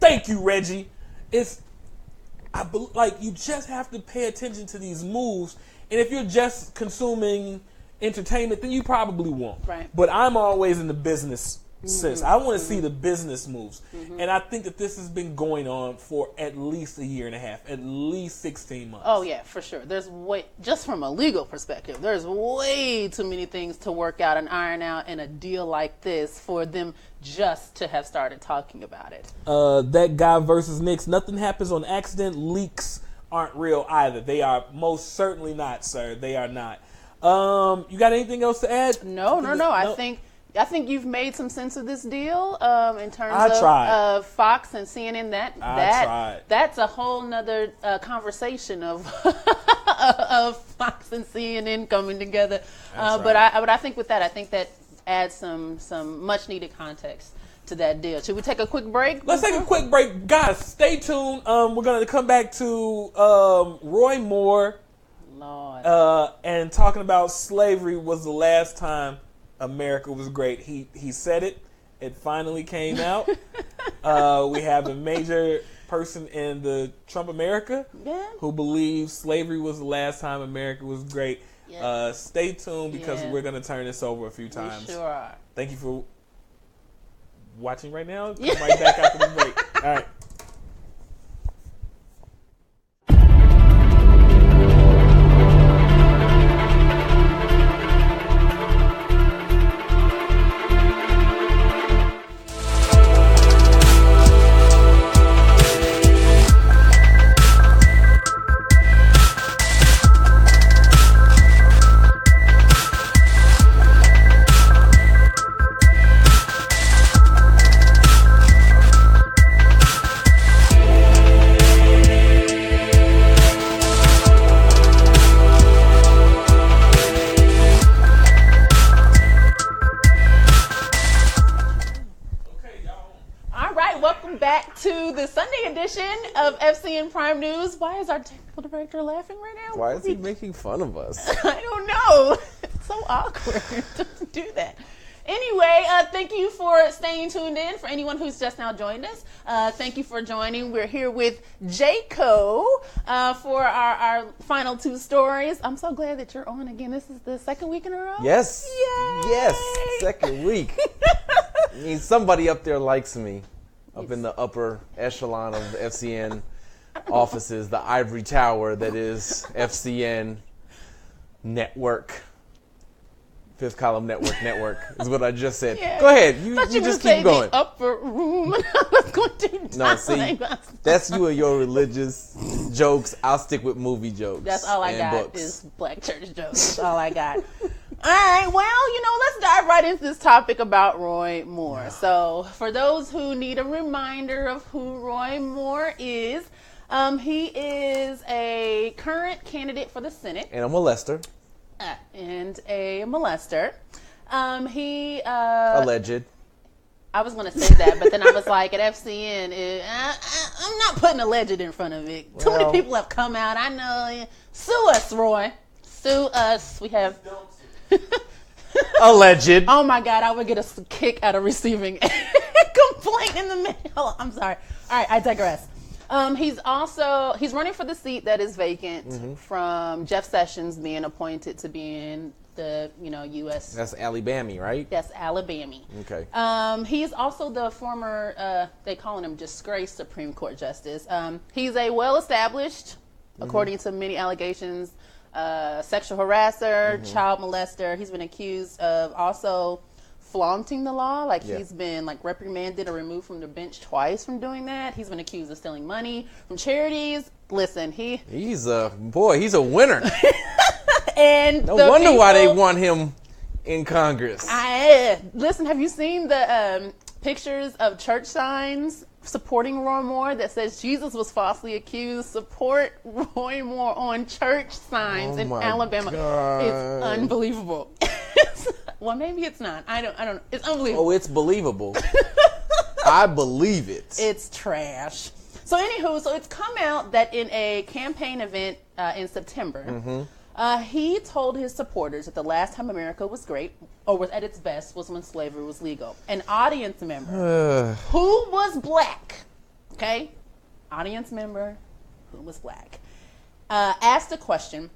Thank you, Reggie. You just have to pay attention to these moves. And if you're just consuming entertainment, then you probably won't. Right. But I'm always in the business sense. I want to see the business moves. And I think that this has been going on for at least a year and a half, at least 16 months. Oh, yeah, for sure. Just from a legal perspective, there's way too many things to work out and iron out in a deal like this for them just to have started talking about it. That guy versus Knicks, nothing happens on accident. Leaks aren't real either. They are most certainly not, sir. They are not. You got anything else to add? No. I think you've made some sense of this deal in terms of Fox and CNN. That's a whole nother conversation of of Fox and CNN coming together. But I think with that, I think that adds some much needed context to that deal. Should we take a quick break? Let's take a quick break, guys. Stay tuned. We're gonna come back to Roy Moore. Lord. And talking about slavery was the last time America was great. He said it. It finally came out. We have a major person in the Trump America who believes slavery was the last time America was great. Yeah. Stay tuned because we're going to turn this over a few times. We sure are. Thank you for watching right now. Come right back after the break. All right. Of FCN Prime News. Why is our technical director laughing right now? Why is he making fun of us? I don't know. It's so awkward to do that. Anyway, thank you for staying tuned in. For anyone who's just now joined us, thank you for joining. We're here with Jayco for our final two stories. I'm so glad that you're on again. This is the second week in a row? Yes. Yay! Yes. Second week. I mean, somebody up there likes me. Up in the upper echelon of the FCN offices, the ivory tower that is FCN Network. Fifth Column Network is what I just said. Yeah. Go ahead. You just keep going. The upper room. I was going to No, see, that's you and your religious jokes. I'll stick with movie jokes. That's all I got books. is black church jokes. That's all I got. All right, well, let's dive right into this topic about Roy Moore. So, for those who need a reminder of who Roy Moore is, he is a current candidate for the Senate. And a molester. And a molester. Alleged. I was going to say that, but then I was like, at FCN, I'm not putting alleged in front of it. Too many people have come out. I know. Sue us, Roy. Sue us. We have... Alleged. Oh my God, I would get a kick out of receiving a complaint in the mail. I'm sorry. All right, I digress. He's running for the seat that is vacant from Jeff Sessions being appointed to be in the U.S. That's Alabama, right? That's Alabama. Okay. He's also the former, they calling him disgraced Supreme Court Justice. He's a well-established, according to many allegations, sexual harasser, child molester. He's been accused of also flaunting the law. He's been reprimanded or removed from the bench twice from doing that. He's been accused of stealing money from charities. Listen, he's a winner. And no wonder why they want him in Congress. Listen, have you seen the pictures of church signs supporting Roy Moore that says Jesus was falsely accused. Support Roy Moore on church signs in Alabama. God. It's unbelievable. Well, maybe it's not. I don't. It's unbelievable. Oh, it's believable. I believe it. It's trash. So anywho, so it's come out that in a campaign event in September, he told his supporters that the last time America was great, or was at its best, was when slavery was legal. An audience member who was black, okay, audience member who was black, asked a question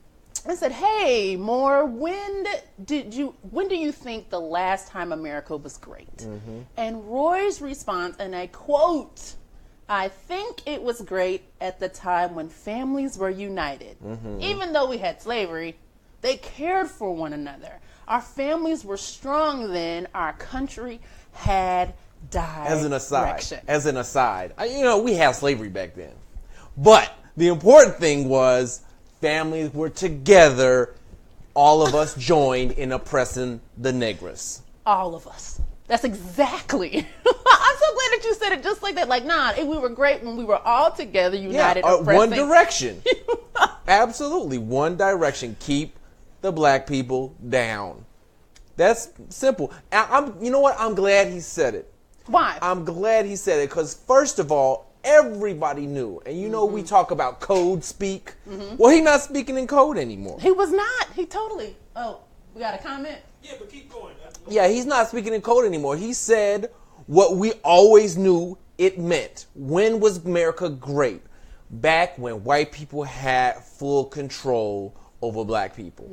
and said, "Hey, Moore, when do you think the last time America was great?" And Roy's response, and I quote, "I think it was great at the time when families were united. Even though we had slavery, they cared for one another. Our families were strong then. Our country had direction." As an aside, we had slavery back then. But the important thing was families were together. All of us joined in oppressing the Negress. All of us. That's exactly. I'm so glad that you said it just like that. Like, we were great when we were all together, united. One direction. Absolutely, one direction. Keep the black people down. That's simple. You know what? I'm glad he said it. Why? I'm glad he said it because, first of all, everybody knew. And we talk about code speak. Well, he's not speaking in code anymore. He was not. He totally. Oh, we got a comment? Yeah, but keep going. Yeah, he's not speaking in code anymore. He said what we always knew it meant. When was America great? Back when white people had full control over black people.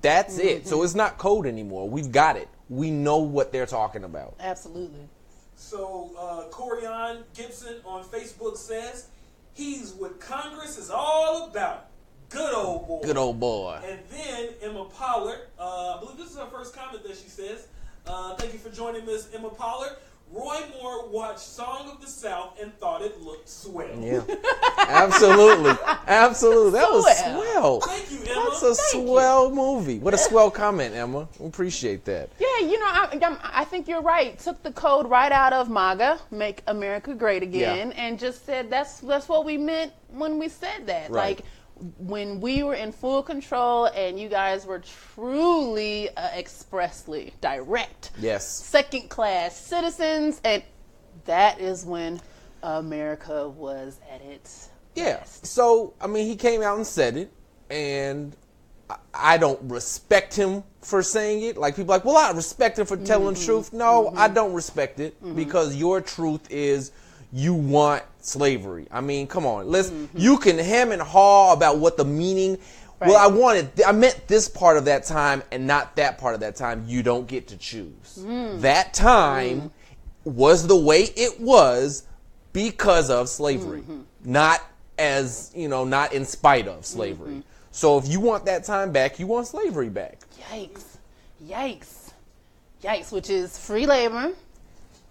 That's it. So it's not code anymore. We've got it. We know what they're talking about. Absolutely. So Corian Gibson on Facebook says he's what Congress is all about. Good old boy. Good old boy. And then Emma Pollard, I believe this is her first comment that she says. Thank you for joining Miss Emma Pollard. Roy Moore watched Song of the South and thought it looked swell. Yeah, absolutely. That was swell. Thank you, Emma. That's a swell movie. What a swell comment, Emma. We appreciate that. Yeah, I think you're right. Took the code right out of MAGA, Make America Great Again, and just said that's what we meant when we said that. Right. Like, when we were in full control and you guys were truly expressly direct, second-class citizens, and that is when America was at its best. So, he came out and said it, and I don't respect him for saying it. Like, people are like, well, I respect him for telling the truth. No, I don't respect it because your truth is you want slavery. Come on. You can hem and haw about what the meaning. Right. Well, I meant this part of that time and not that part of that time. You don't get to choose. That time was the way it was because of slavery, not not in spite of slavery. So if you want that time back, you want slavery back. Yikes, which is free labor,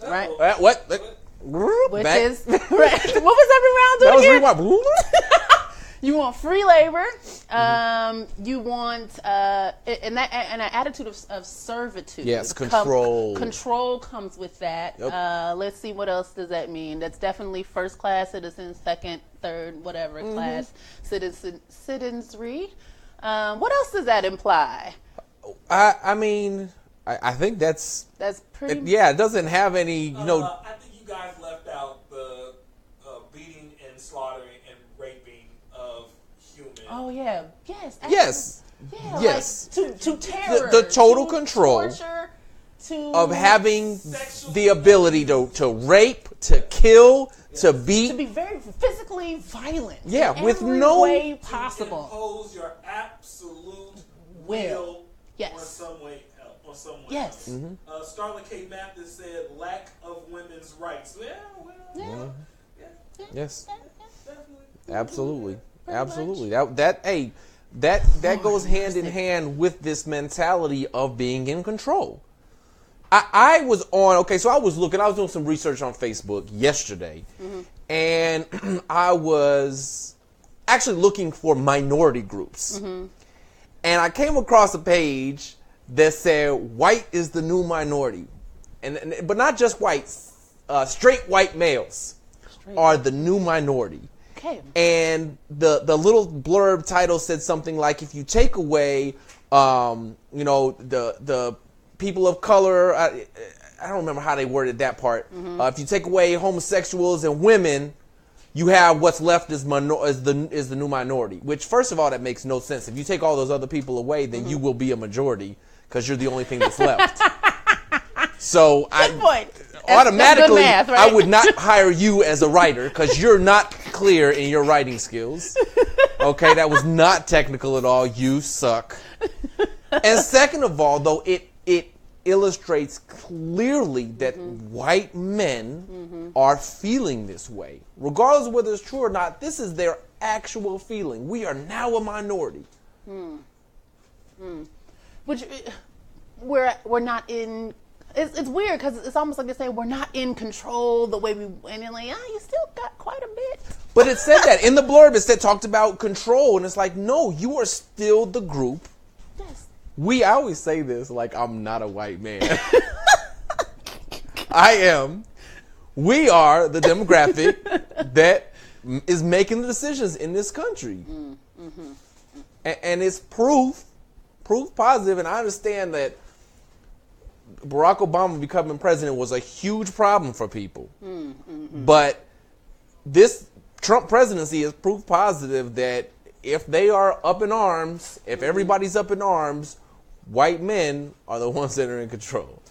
right? Which back. is right. What was every round doing again? Rewind. You want free labor. You want an attitude of servitude. Yes, control. Control comes with that. Yep. Let's see, what else does that mean? That's definitely first class citizens, second, third, whatever class citizenry. What else does that imply? I think that's pretty. It doesn't have any. I think you guys left out the beating and slaughtering and raping of human. Oh yeah, yes. Yes. Yeah, yes. Like, to terror. The total control torture, of having the ability to rape, to kill, to beat. To be very physically violent. Yeah, in with every no way possible. Impose your absolute will. Yes. On someone yes. else. Starla K. Mathis said lack of women's rights. Yes. Definitely. Absolutely. That goes hand in hand with this mentality of being in control. I was doing some research on Facebook yesterday, and I was actually looking for minority groups. And I came across a page that said white is the new minority. But not just white, straight white males are the new minority. Okay. And the little blurb title said something like, if you take away, the people of color, I don't remember how they worded that part. If you take away homosexuals and women, you have what's left is the new minority. Which, first of all, that makes no sense. If you take all those other people away, then you will be a majority because you're the only thing that's left. So automatically, math, right? I would not hire you as a writer because you're not clear in your writing skills. Okay, that was not technical at all. You suck. And second of all, though, it illustrates clearly that white men are feeling this way. Regardless of whether it's true or not, this is their actual feeling. We are now a minority. Which we're not in. It's weird because it's almost like they say we're not in control the way we. And you're like, you still got quite a bit. But it said that in the blurb. It talked about control, and it's like, no, you are still the group. Yes. I always say this like I'm not a white man. I am. We are the demographic that is making the decisions in this country. And it's proof positive. And I understand that Barack Obama becoming president was a huge problem for people. But this Trump presidency is proof positive that if they are up in arms, if everybody's up in arms, white men are the ones that are in control.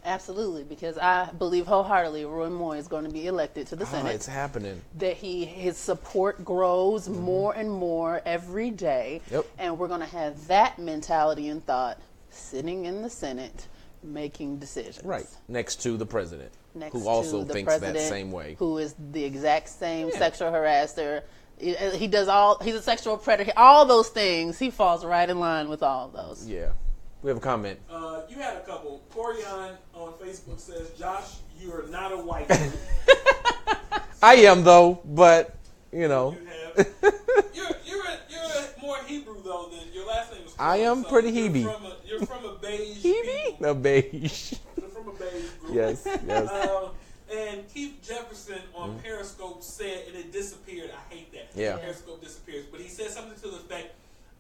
Absolutely, because I believe wholeheartedly Roy Moore is going to be elected to the Senate. It's happening. That his support grows more and more every day. Yep. And we're going to have that mentality and thought sitting in the Senate making decisions. Right. Next to the president, Next who also to the thinks that president, same way. Who is the exact same sexual harasser. He's a sexual predator. All those things, he falls right in line with all of those. Yeah. We have a comment. You had a couple. Corian on Facebook says, Josh, you are not a white man. I am, though, but, you know. You're more Hebrew, though, than your last name is Corian. I am pretty Hebe. You're from a beige Hebe? people. A beige. You're from a beige group. Yes. And Keith Jefferson on Periscope said, and it disappeared. I hate that. Yeah. Periscope disappears. But he said something to the effect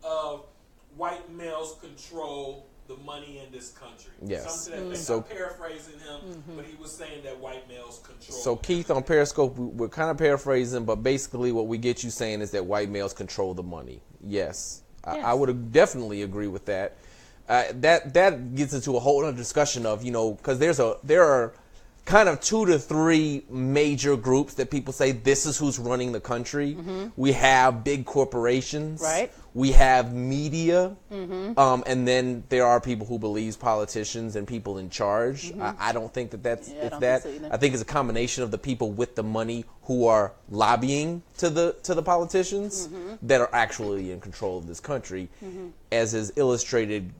of white males control the money in this country. Yes. Something to that effect. So, I'm paraphrasing him, but he was saying that white males control. So Keith, on Periscope, we're kind of paraphrasing, but basically what we get you saying is that white males control the money. Yes. I would definitely agree with that. That gets into a whole other discussion of, because there are kind of 2 to 3 major groups that people say this is who's running the country. We have big corporations. Right. We have media. And then there are people who believe politicians and people in charge. I don't think that's that. I think it's a combination of the people with the money who are lobbying to the politicians that are actually in control of this country, as is illustrated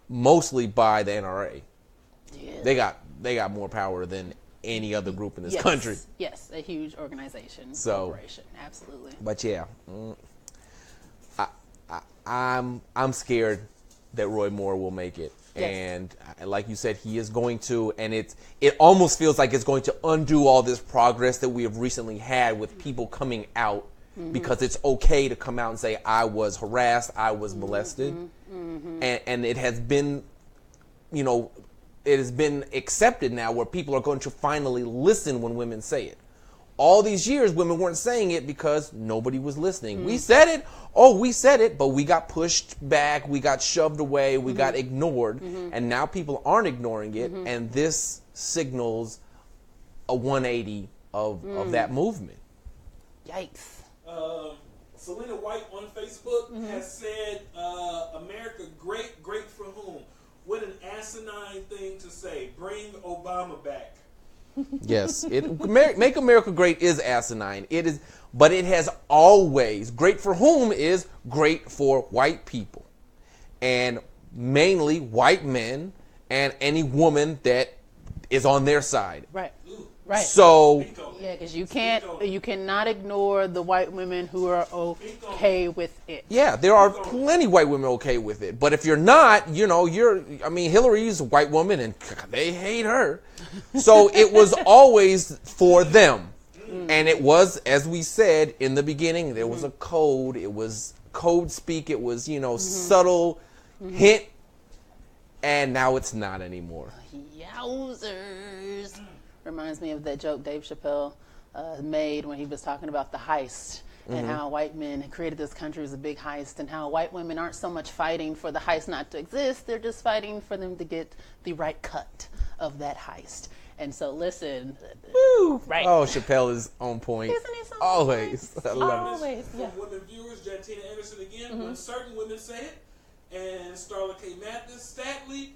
mostly by the NRA. Yeah. They got more power than any other group in this country. Yes, a huge organization, corporation, absolutely. But yeah, I'm scared that Roy Moore will make it, and like you said, he is going to, and it almost feels like it's going to undo all this progress that we have recently had with people coming out, because it's okay to come out and say I was harassed, I was molested, and it has been, it has been accepted now where people are going to finally listen when women say it. All these years, women weren't saying it because nobody was listening. We said it. Oh, we said it, but we got pushed back. We got shoved away. We got ignored. And now people aren't ignoring it. And this signals a 180 of that movement. Yikes. Selena White on Facebook has said, America great for whom? What an asinine thing to say. Bring Obama back. Yes, Make America Great is asinine. It is, but it has always, great for whom is great for white people, and mainly white men and any woman that is on their side. Right. Right. So Yeah, because you cannot ignore the white women who are okay with it. yeah, there are plenty white women okay with it. But if you're not, Hillary's a white woman and they hate her. So it was always for them. And it was, as we said in the beginning, there was a code. It was code speak. It was, subtle hint. And now it's not anymore. Yowzers. Reminds me of that joke Dave Chappelle made when he was talking about the heist and how white men created this country as a big heist, and how white women aren't so much fighting for the heist not to exist. They're just fighting for them to get the right cut of that heist. And so listen. Woo! Right. Oh, Chappelle is on point. Isn't he so Always. I love it. Always, yeah. From women viewers, Jantina Anderson again. When certain women say it, and Starla K. Mathis, Statly,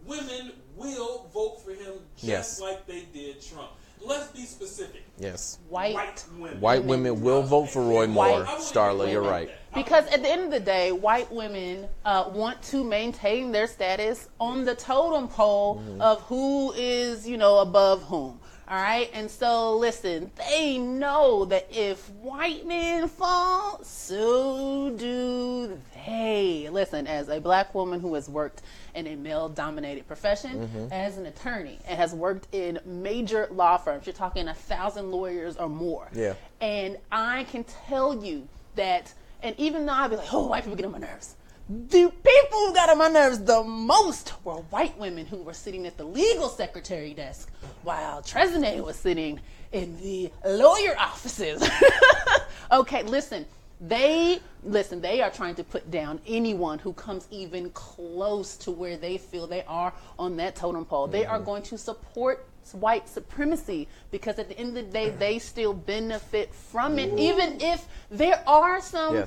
women will vote for him just like they did Trump. Let's be specific. Yes. White women. White women will vote for Roy Moore. Starla, you're right. Because at the end of the day, white women want to maintain their status on the totem pole of who is, above whom. All right. And so, listen, they know that if white men fall, so do they. Listen, as a black woman who has worked in a male-dominated profession, as an attorney, and has worked in major law firms, you're talking 1,000 lawyers or more. Yeah. And I can tell you that, and even though I'd be like, oh, white people get on my nerves, the people who got on my nerves the most were white women who were sitting at the legal secretary desk while Trezene was sitting in the lawyer offices. Okay, listen, they are trying to put down anyone who comes even close to where they feel they are on that totem pole. They are going to support white supremacy because at the end of the day, they still benefit from it, even if there are some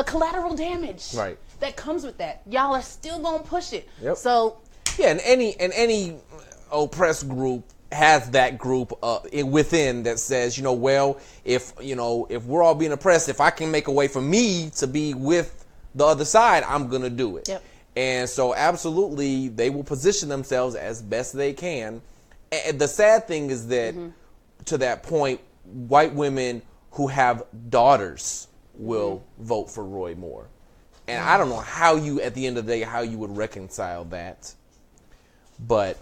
collateral damage that comes with that. Y'all are still gonna push it. Yep. So yeah, and any oppressed group has that group within that says, well, if we're all being oppressed, if I can make a way for me to be with the other side, I'm gonna do it. Yep. And so absolutely, they will position themselves as best they can. And the sad thing is that, to that point, white women who have daughters will vote for Roy Moore. And I don't know how at the end of the day, how you would reconcile that. But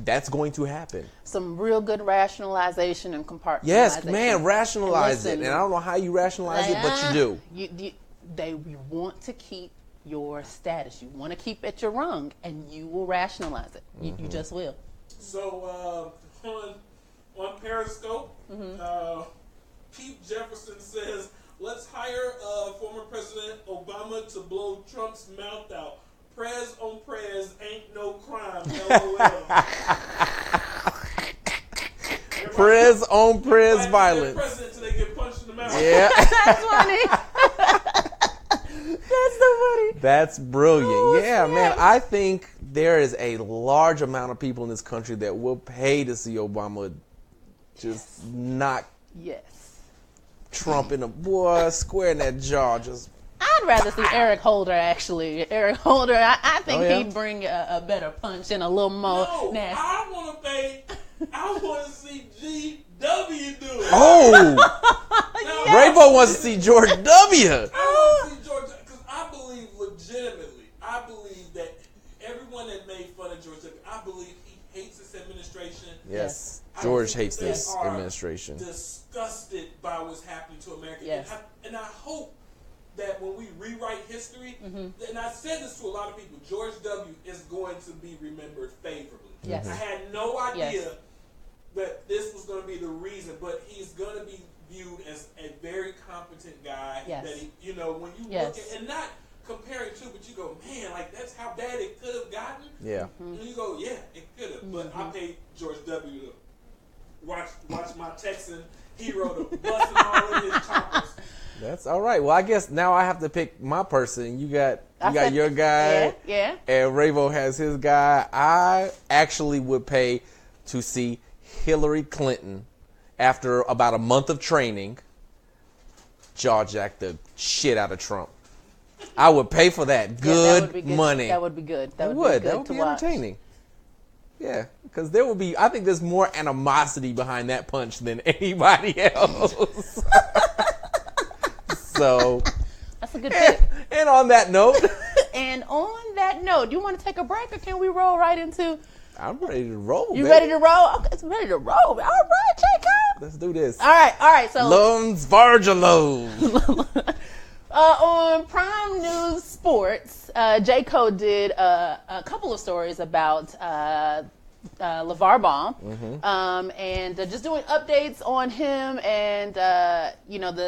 that's going to happen. some real good rationalization and compartmentalization. Yes, man, rationalize it. And I don't know how you rationalize it, but you do. You want to keep your status. You want to keep at your rung, and you will rationalize it. You just will. So on Periscope, Pete Jefferson says, let's hire former President Obama to blow Trump's mouth out. Prez on prez ain't no crime, LOL. Prez on prez violence. President till they get punched in the mouth. Yeah. That's funny. That's so funny. That's brilliant. Oh, yeah, snap. man. I think there is a large amount of people in this country that will pay to see Obama just knock Trump in the square in that jaw. Just I'd rather see Eric Holder, actually. Eric Holder, I think Oh, yeah? he'd bring a better punch and a little more No, nasty. I want to see GW do it. oh, Now, Raybo wants to see George W. I want to see George, because I believe legitimately, that everyone that made fun of George W., I believe he hates this administration. Yes, I George think hates they this are administration. Disgusted by what's happening to America. Yes. And I hope that when we rewrite history, and I said this to a lot of people, George W. is going to be remembered favorably. Yes. I had no idea Yes. that this was going to be the reason, but he's going to be viewed as a very competent guy. Yes. That he, when you Yes. look at, and not comparing to, but you go, man, like that's how bad it could have gotten. Yeah. And you go, yeah, it could have. But I paid George W. to watch my Texan hero to busting all of his choppers. That's all right. Well, I guess now I have to pick my person. You got your guy. Yeah. And Rayvo has his guy. I actually would pay to see Hillary Clinton, after about a month of training, jaw-jack the shit out of Trump. I would pay for that. Good that would be good. money. That would be good. That would be good That would to be watch. entertaining. Yeah, because there will be. I think there's more animosity behind that punch than anybody else. So that's a good tip. And on that note, do you want to take a break or can we roll right into? I'm ready to roll. You ready to roll? Okay, it's ready to roll. All right, Jacob. Let's do this. All right. So Lums Vargalo. On Prime News Sports, J. Cole did a couple of stories about LeVar Ball, and just doing updates on him and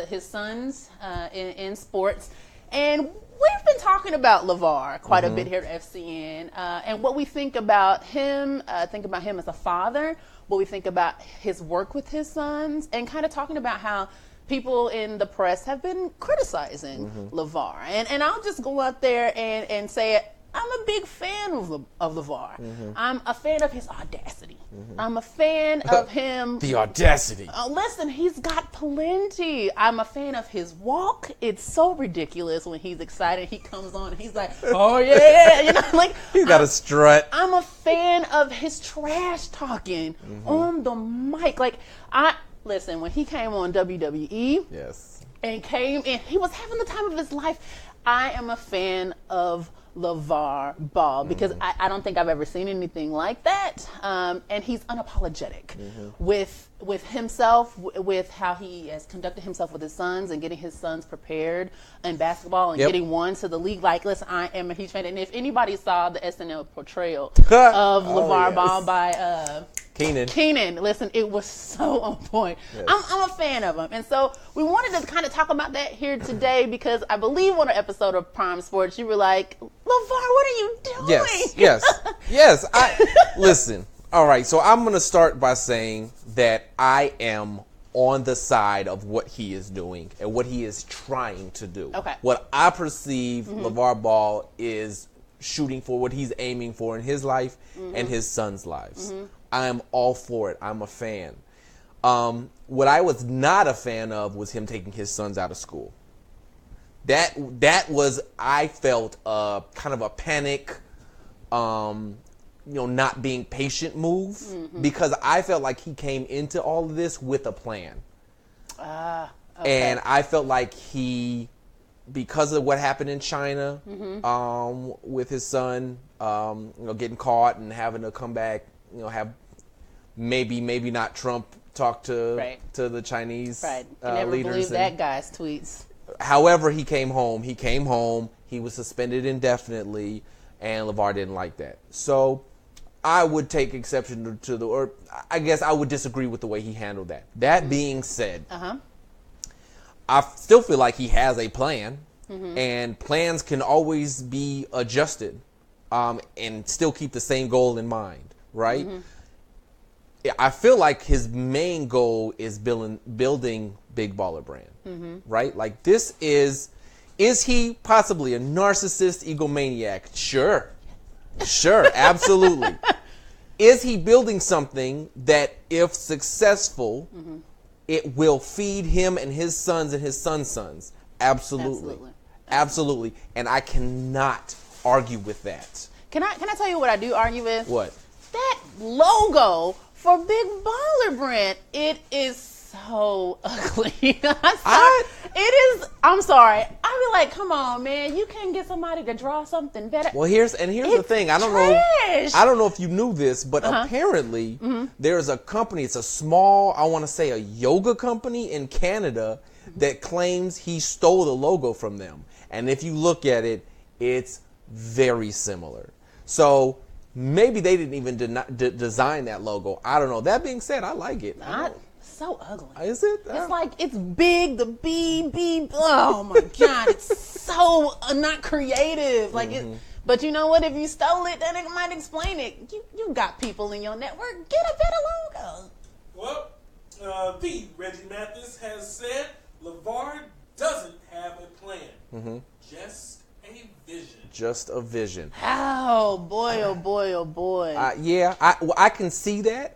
his sons in sports. And we've been talking about LeVar quite a bit here at FCN, and what we think about him. Think about him as a father. What we think about his work with his sons, and kind of talking about how people in the press have been criticizing LeVar. And I'll just go out there and say it. I'm a big fan of LeVar. I'm a fan of his audacity. I'm a fan of him. The audacity. Listen, he's got plenty. I'm a fan of his walk. It's so ridiculous when he's excited. He comes on and he's like, oh yeah, He's got a strut. I'm a fan of his trash talking on the mic. Listen, when he came on WWE, yes, and came in, he was having the time of his life. I am a fan of LeVar Ball because I don't think I've ever seen anything like that. And he's unapologetic with himself, with how he has conducted himself with his sons and getting his sons prepared in basketball and getting one to the league. Like, listen, I am a huge fan. And if anybody saw the SNL portrayal of LeVar Ball by Keenan, listen, it was so on point. Yes. I'm a fan of him. And so we wanted to kind of talk about that here today because I believe on an episode of Prime Sports, you were like, LeVar, what are you doing? Yes. Listen, all right, so I'm going to start by saying that I am on the side of what he is doing and what he is trying to do. Okay. What I perceive LeVar Ball is shooting for, what he's aiming for in his life and his sons' lives. I am all for it. I'm a fan. What I was not a fan of was him taking his sons out of school. That was, I felt, kind of a panic, not being patient move because I felt like he came into all of this with a plan. Okay. And I felt like he, because of what happened in China with his son, getting caught and having to come back, have maybe not Trump talk to the Chinese You never leaders. believe that guy's tweets. However, he came home. He was suspended indefinitely, and LeVar didn't like that. So I would take exception or I guess I would disagree with the way he handled that. That being said, I still feel like he has a plan, and plans can always be adjusted and still keep the same goal in mind, right? I feel like his main goal is building Big Baller Brand, right? Like this is he possibly a narcissist, egomaniac? Sure, absolutely. Is he building something that, if successful, it will feed him and his sons and his sons' sons? Absolutely. And I cannot argue with that. Can I tell you what I do argue with? What? That logo for Big Baller Brand, it is so ugly. I'm sorry. I be like, come on, man. You can't get somebody to draw something better. Well, here's the thing. I don't know if you knew this, but apparently there's a company. It's a small, I want to say a yoga company in Canada that claims he stole the logo from them. And if you look at it, it's very similar. So maybe they didn't even design that logo. I don't know. That being said, I like it. So ugly. Is it? It's like, it's big, the B. Oh my God. It's so not creative. Like but you know what? If you stole it, then it might explain it. You got people in your network. Get a better logo. Well, the Reggie Mathis has said LeVar doesn't have a plan. Just a vision. Just a vision. Oh boy! I can see that.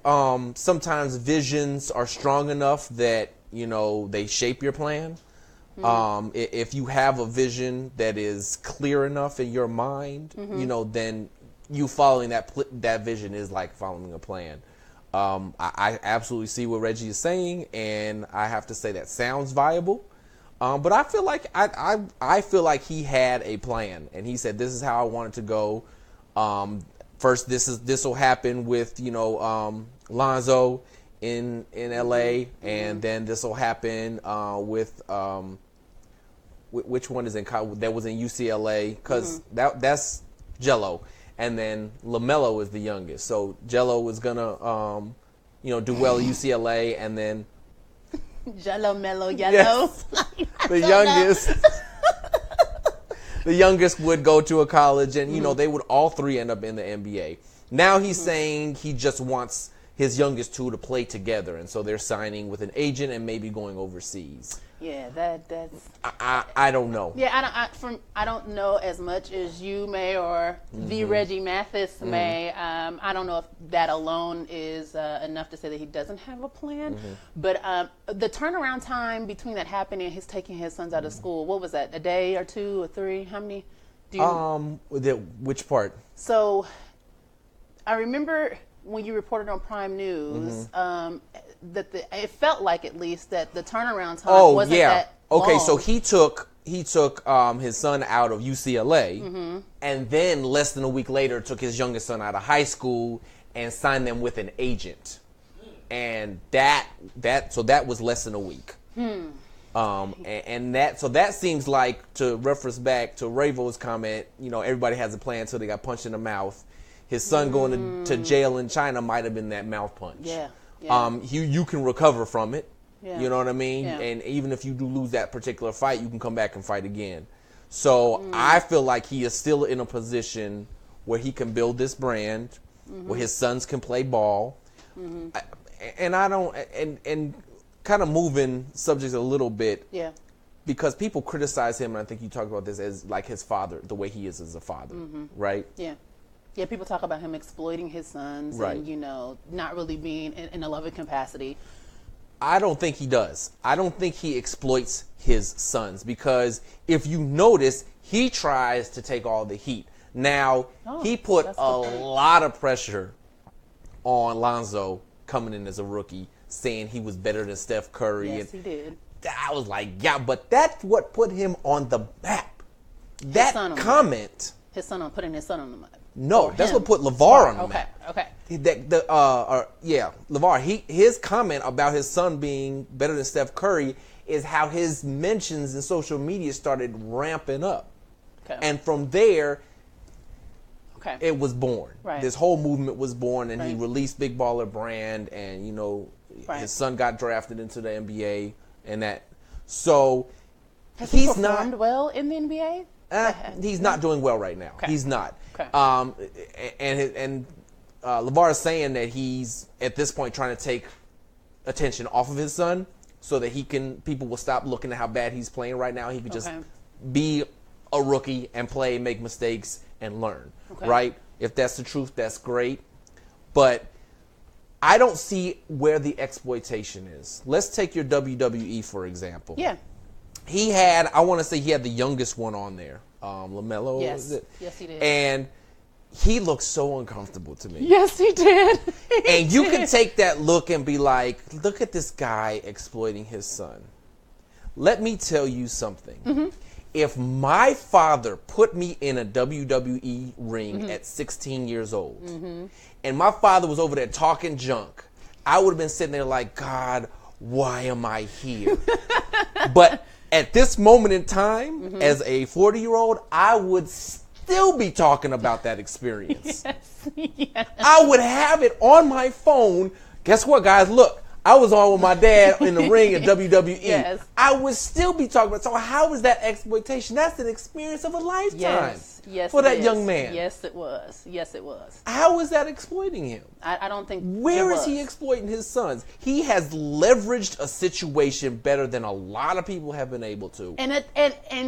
Sometimes visions are strong enough that they shape your plan. If you have a vision that is clear enough in your mind, then you following that vision is like following a plan. I absolutely see what Reggie is saying, and I have to say that sounds viable. But I feel like I feel like he had a plan, and he said, "This is how I want it to go." First, this will happen with Lonzo in LA, and then this will happen with which one is that was in UCLA, because that's Jello, and then LaMelo is the youngest. So Jello was gonna do well at UCLA, and then Jello, Mellow, Yellow. Yes. The youngest would go to a college, and they would all three end up in the NBA. Now he's saying he just wants his youngest two to play together, and so they're signing with an agent and maybe going overseas. Yeah, that's. I don't know. Yeah, I don't know as much as you may, or the Reggie Mathis may. I don't know if that alone is enough to say that he doesn't have a plan. But the turnaround time between that happening and his taking his sons out of school, what was that? A day or 2 or 3? How many? Which part? So, I remember when you reported on Prime News, that it felt like, at least, that the turnaround time wasn't that long. Okay, so he took his son out of UCLA, and then less than a week later took his youngest son out of high school and signed them with an agent, and that was less than a week. And that seems like, to reference back to Ravo's comment, everybody has a plan until they got punched in the mouth. His son going to jail in China might have been that mouth punch. Yeah. You can recover from it. Yeah. You know what I mean? Yeah. And even if you do lose that particular fight, you can come back and fight again. So I feel like he is still in a position where he can build this brand, where his sons can play ball. And kind of moving subjects a little bit. Yeah. Because people criticize him, and I think you talked about this, as like his father, the way he is as a father, right? Yeah. Yeah, people talk about him exploiting his sons, right, and, not really being in a loving capacity. I don't think he does. I don't think he exploits his sons, because if you notice, he tries to take all the heat. Now, he put a lot of pressure on Lonzo coming in as a rookie, saying he was better than Steph Curry. Yes, he did. I was like, yeah, but that's what put him on the map. That comment. Putting his son on the map. No, that's what put LeVar on the map. Okay. LeVar. His comment about his son being better than Steph Curry is how his mentions in social media started ramping up, and from there, it was born. Right. This whole movement was born, and he released Big Baller Brand, and his son got drafted into the NBA, and that. So has he performed well in the NBA? He's not doing well right now. He's not. Okay. And LeVar is saying that he's at this point trying to take attention off of his son, so that people will stop looking at how bad he's playing right now. He could just be a rookie and play, make mistakes, and learn. Right? If that's the truth, that's great. But I don't see where the exploitation is. Let's take your WWE, for example. Yeah. I want to say he had the youngest one on there. LaMelo, yes. Yes, he did. And he looked so uncomfortable to me. Yes, he did. You can take that look and be like, look at this guy exploiting his son. Let me tell you something. If my father put me in a WWE ring at 16 years old, and my father was over there talking junk, I would have been sitting there like, God, why am I here? But at this moment in time, as a 40-year-old, I would still be talking about that experience. Yes. I would have it on my phone. Guess what, guys? Look, I was on with my dad in the ring at WWE. Yes. I would still be talking about. So how is that exploitation? That's an experience of a lifetime. Yes, for that young man. Yes, it was. Yes, it was. How is that exploiting him? I don't think. Where is he exploiting his sons? He has leveraged a situation better than a lot of people have been able to. And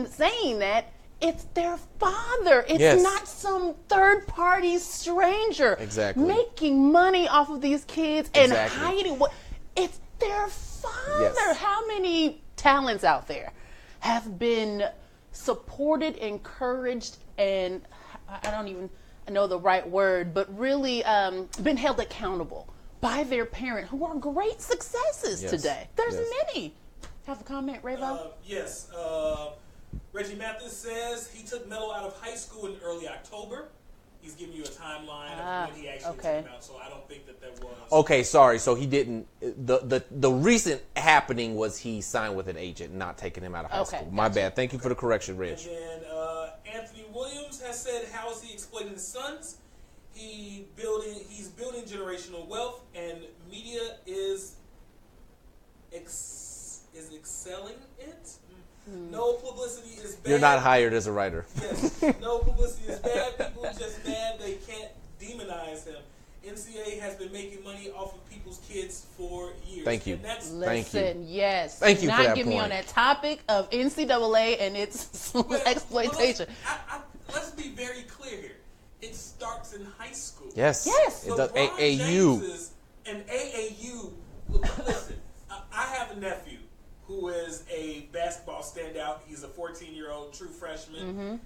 saying that, it's their father. It's not some third-party stranger. Exactly. Making money off of these kids and hiding what. It's their father. Yes. How many talents out there have been supported, encouraged, and know the right word, but really been held accountable by their parent, who are great successes today. There's many. Have a comment, Rayvo? Yes. Reggie Mathis says he took Melo out of high school in early October. He's giving you a timeline of when he actually took him out, so I don't think that was... Okay, sorry. So he didn't... The recent happening was he signed with an agent, not taking him out of high school. My bad. Thank you for the correction, Rich. And then Anthony Williams has said, how is he exploiting his sons? He's building generational wealth, and media is excelling it. No publicity is bad. You're not hired as a writer. Yes, no publicity is bad. People are just mad they can't demonize him. NCAA has been making money off of people's kids for years. Thank you. Listen, yes. Thank you for that Not get me on that topic of NCAA and its exploitation. Let's be very clear here. It starts in high school. Yes. It does. LeBron AAU. James is an AAU. Listen, I have a nephew who is a basketball standout. He's a 14-year-old true freshman.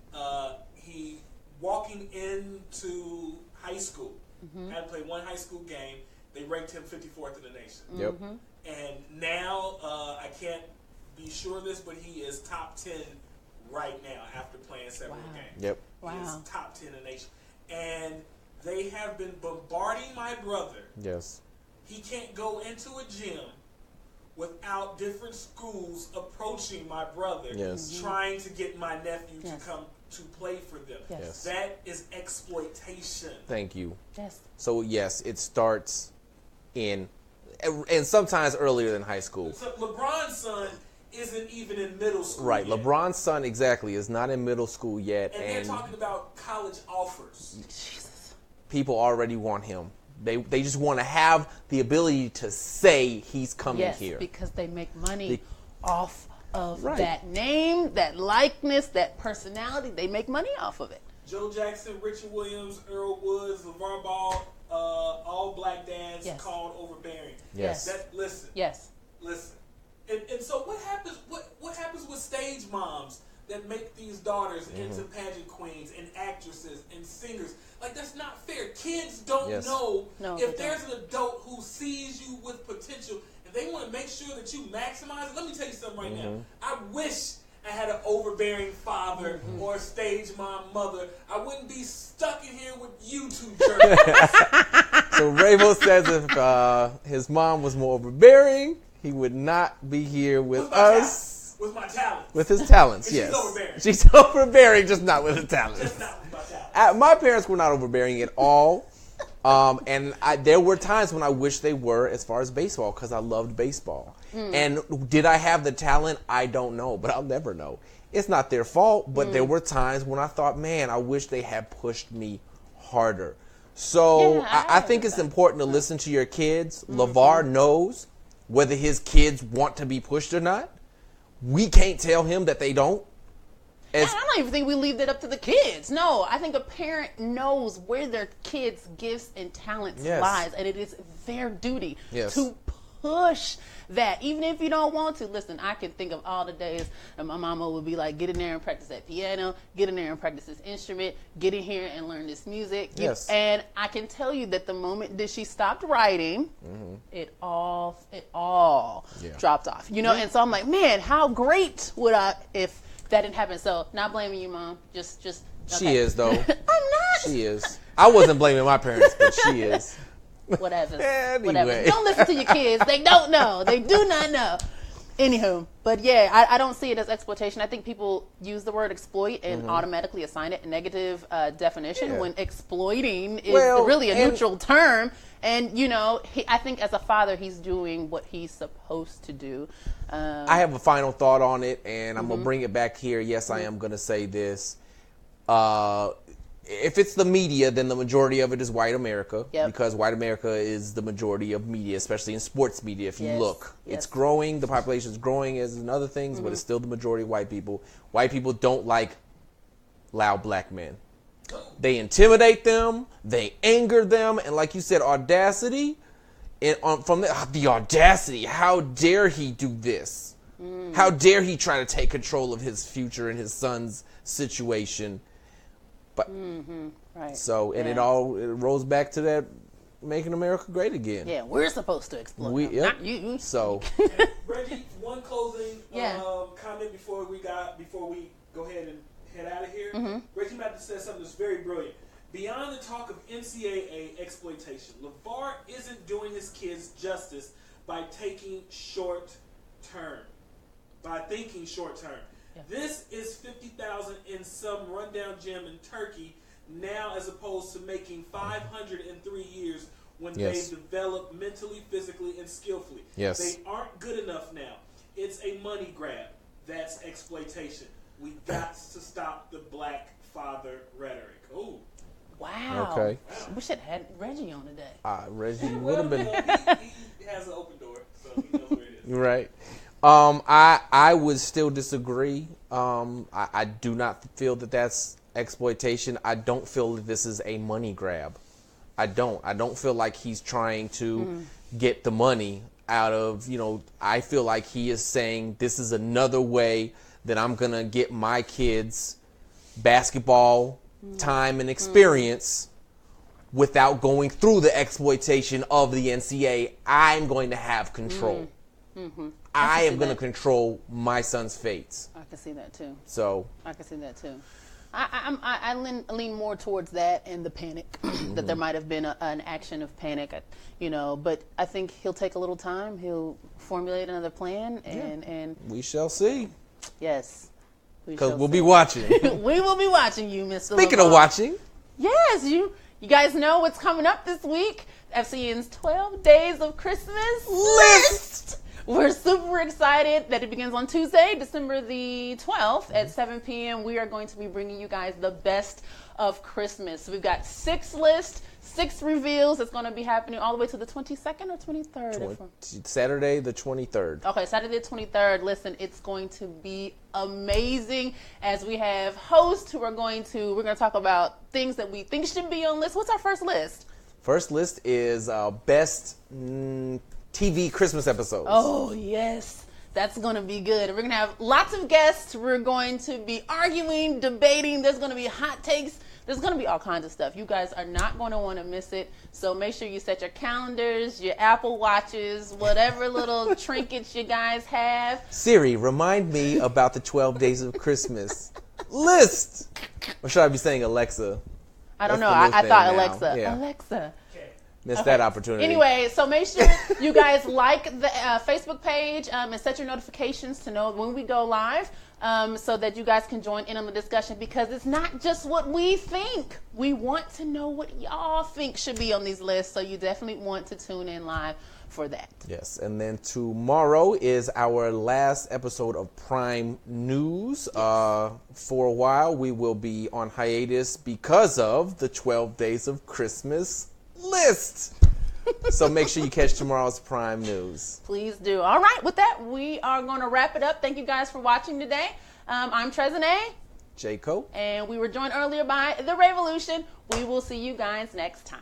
He walking into high school. Had to play one high school game. They ranked him 54th in the nation. Yep. And now I can't be sure of this, but he is top 10 right now after playing several games. Yep. He is top 10 in the nation. And they have been bombarding my brother. Yes. He can't go into a gym without different schools approaching my brother, trying to get my nephew to come to play for them. Yes. That is exploitation. Thank you. Yes. So, yes, it starts and sometimes earlier than high school. So LeBron's son isn't even in middle school Right. yet. LeBron's son, exactly, is not in middle school yet. And they're talking about college offers. Jesus. People already want him. They just want to have the ability to say he's coming here. Yes, because they make money off of that name, that likeness, that personality. They make money off of it. Joe Jackson, Richard Williams, Earl Woods, LeVar Ball, all black dads called overbearing. Yes. Listen. Yes. Listen. And so what happens? What happens with stage moms that make these daughters into pageant queens and actresses and singers? Like, that's not fair. Kids don't know if there's an adult who sees you with potential and they want to make sure that you maximize it. Let me tell you something right now. I wish I had an overbearing father or a stage mom mother. I wouldn't be stuck in here with you two jerks. So Rayvo says if his mom was more overbearing, he would not be here with us. With my talents. With his talents, yes. She's overbearing. She's overbearing, just not with his talents. Just not with my talents. My parents were not overbearing at all. And there were times when I wish they were as far as baseball because I loved baseball. And did I have the talent? I don't know, but I'll never know. It's not their fault, but there were times when I thought, man, I wish they had pushed me harder. So I think it's important to listen to your kids. LeVar knows whether his kids want to be pushed or not. We can't tell him that they don't. I don't even think we leave that up to the kids. No, I think a parent knows where their kids' gifts and talents lies, and it is their duty to push that. Even if you don't want to. Listen, I can think of all the days that my mama would be like, get in there and practice that piano, get in there and practice this instrument, get in here and learn this music. Yes. And I can tell you that the moment that she stopped writing, it all dropped off. You know, and so I'm like, man, how great would I if that didn't happen. So not blaming you, Mom. Just okay. She is, though. I'm not. She is. I wasn't blaming my parents, but she is. Whatever. Anyway. Whatever. Don't listen to your kids. They don't know. They do not know. Anywho, but yeah, I don't see it as exploitation. I think people use the word exploit and automatically assign it a negative definition when exploiting is really a neutral term. And, you know, I think as a father, he's doing what he's supposed to do. I have a final thought on it, and I'm going to bring it back here. Yes, I am going to say this. If it's the media, then the majority of it is white America, because white America is the majority of media, especially in sports media. If you look, it's growing. The population is growing as in other things, but it's still the majority of white people. White people don't like loud black men. They intimidate them. They anger them. And like you said, audacity. From the audacity, how dare he do this? How dare he try to take control of his future and his son's situation? But Right. so, and it rolls back to that making America great again. Yeah, we're supposed to explode them, not you. So, Reggie, one closing Yeah. comment before we go ahead and head out of here. Reggie Matheson said something that's very brilliant. Beyond the talk of NCAA exploitation, LeVar isn't doing his kids justice by thinking short term. Yeah. This is $50,000 in some rundown gym in Turkey now, as opposed to making 500 in 3 years when they've developed mentally, physically, and skillfully. Yes. They aren't good enough now. It's a money grab. That's exploitation. We got to stop the black father rhetoric. Oh. Wow. Okay. We should have had Reggie on today. Reggie would have been. He has an open door, so he knows where it is. Right. I would still disagree. I do not feel that that's exploitation. I don't feel that this is a money grab. I don't feel like he's trying to get the money out of, I feel like he is saying this is another way that I'm going to get my kids basketball time and experience without going through the exploitation of the NCAA. I'm going to have control. I am going to control my son's fates. I can see that too. So I can see that too. I lean more towards that and the panic, that there might have been an action of panic, but I think he'll take a little time. He'll formulate another plan, and we shall see. Yes. Because we'll be watching. We will be watching you, Mr. Speaking LeVar. of watching. Yes, you guys know what's coming up this week. FCN's 12 Days of Christmas List. We're super excited that it begins on Tuesday, December the 12th at 7 p.m. We are going to be bringing you guys the best of Christmas. We've got 6 lists, 6 reveals. It's going to be happening all the way to the 22nd or 23rd? Saturday the 23rd. Okay, Saturday the 23rd. Listen, it's going to be amazing as we have hosts who are we're going to talk about things that we think should be on lists. What's our first list? First list is best TV Christmas episodes. Oh, yes. That's going to be good. We're going to have lots of guests. We're going to be arguing, debating. There's going to be hot takes. There's going to be all kinds of stuff. You guys are not going to want to miss it. So make sure you set your calendars, your Apple Watches, whatever little trinkets you guys have. Siri, remind me about the 12 Days of Christmas list. Or should I be saying Alexa? I don't know. That's the I new thought thing now. Alexa. Yeah. Alexa. Missed that opportunity. Anyway, so make sure you guys like the Facebook page and set your notifications to know when we go live so that you guys can join in on the discussion, because it's not just what we think. We want to know what y'all think should be on these lists, so you definitely want to tune in live for that. Yes, and then tomorrow is our last episode of Prime News. For a while, we will be on hiatus because of the 12 Days of Christmas list. So make sure you catch tomorrow's Prime News. Please do. All right, with that, we are going to wrap it up. Thank you guys for watching today. I'm Trezene. Jaco. And we were joined earlier by The Revolution. We will see you guys next time.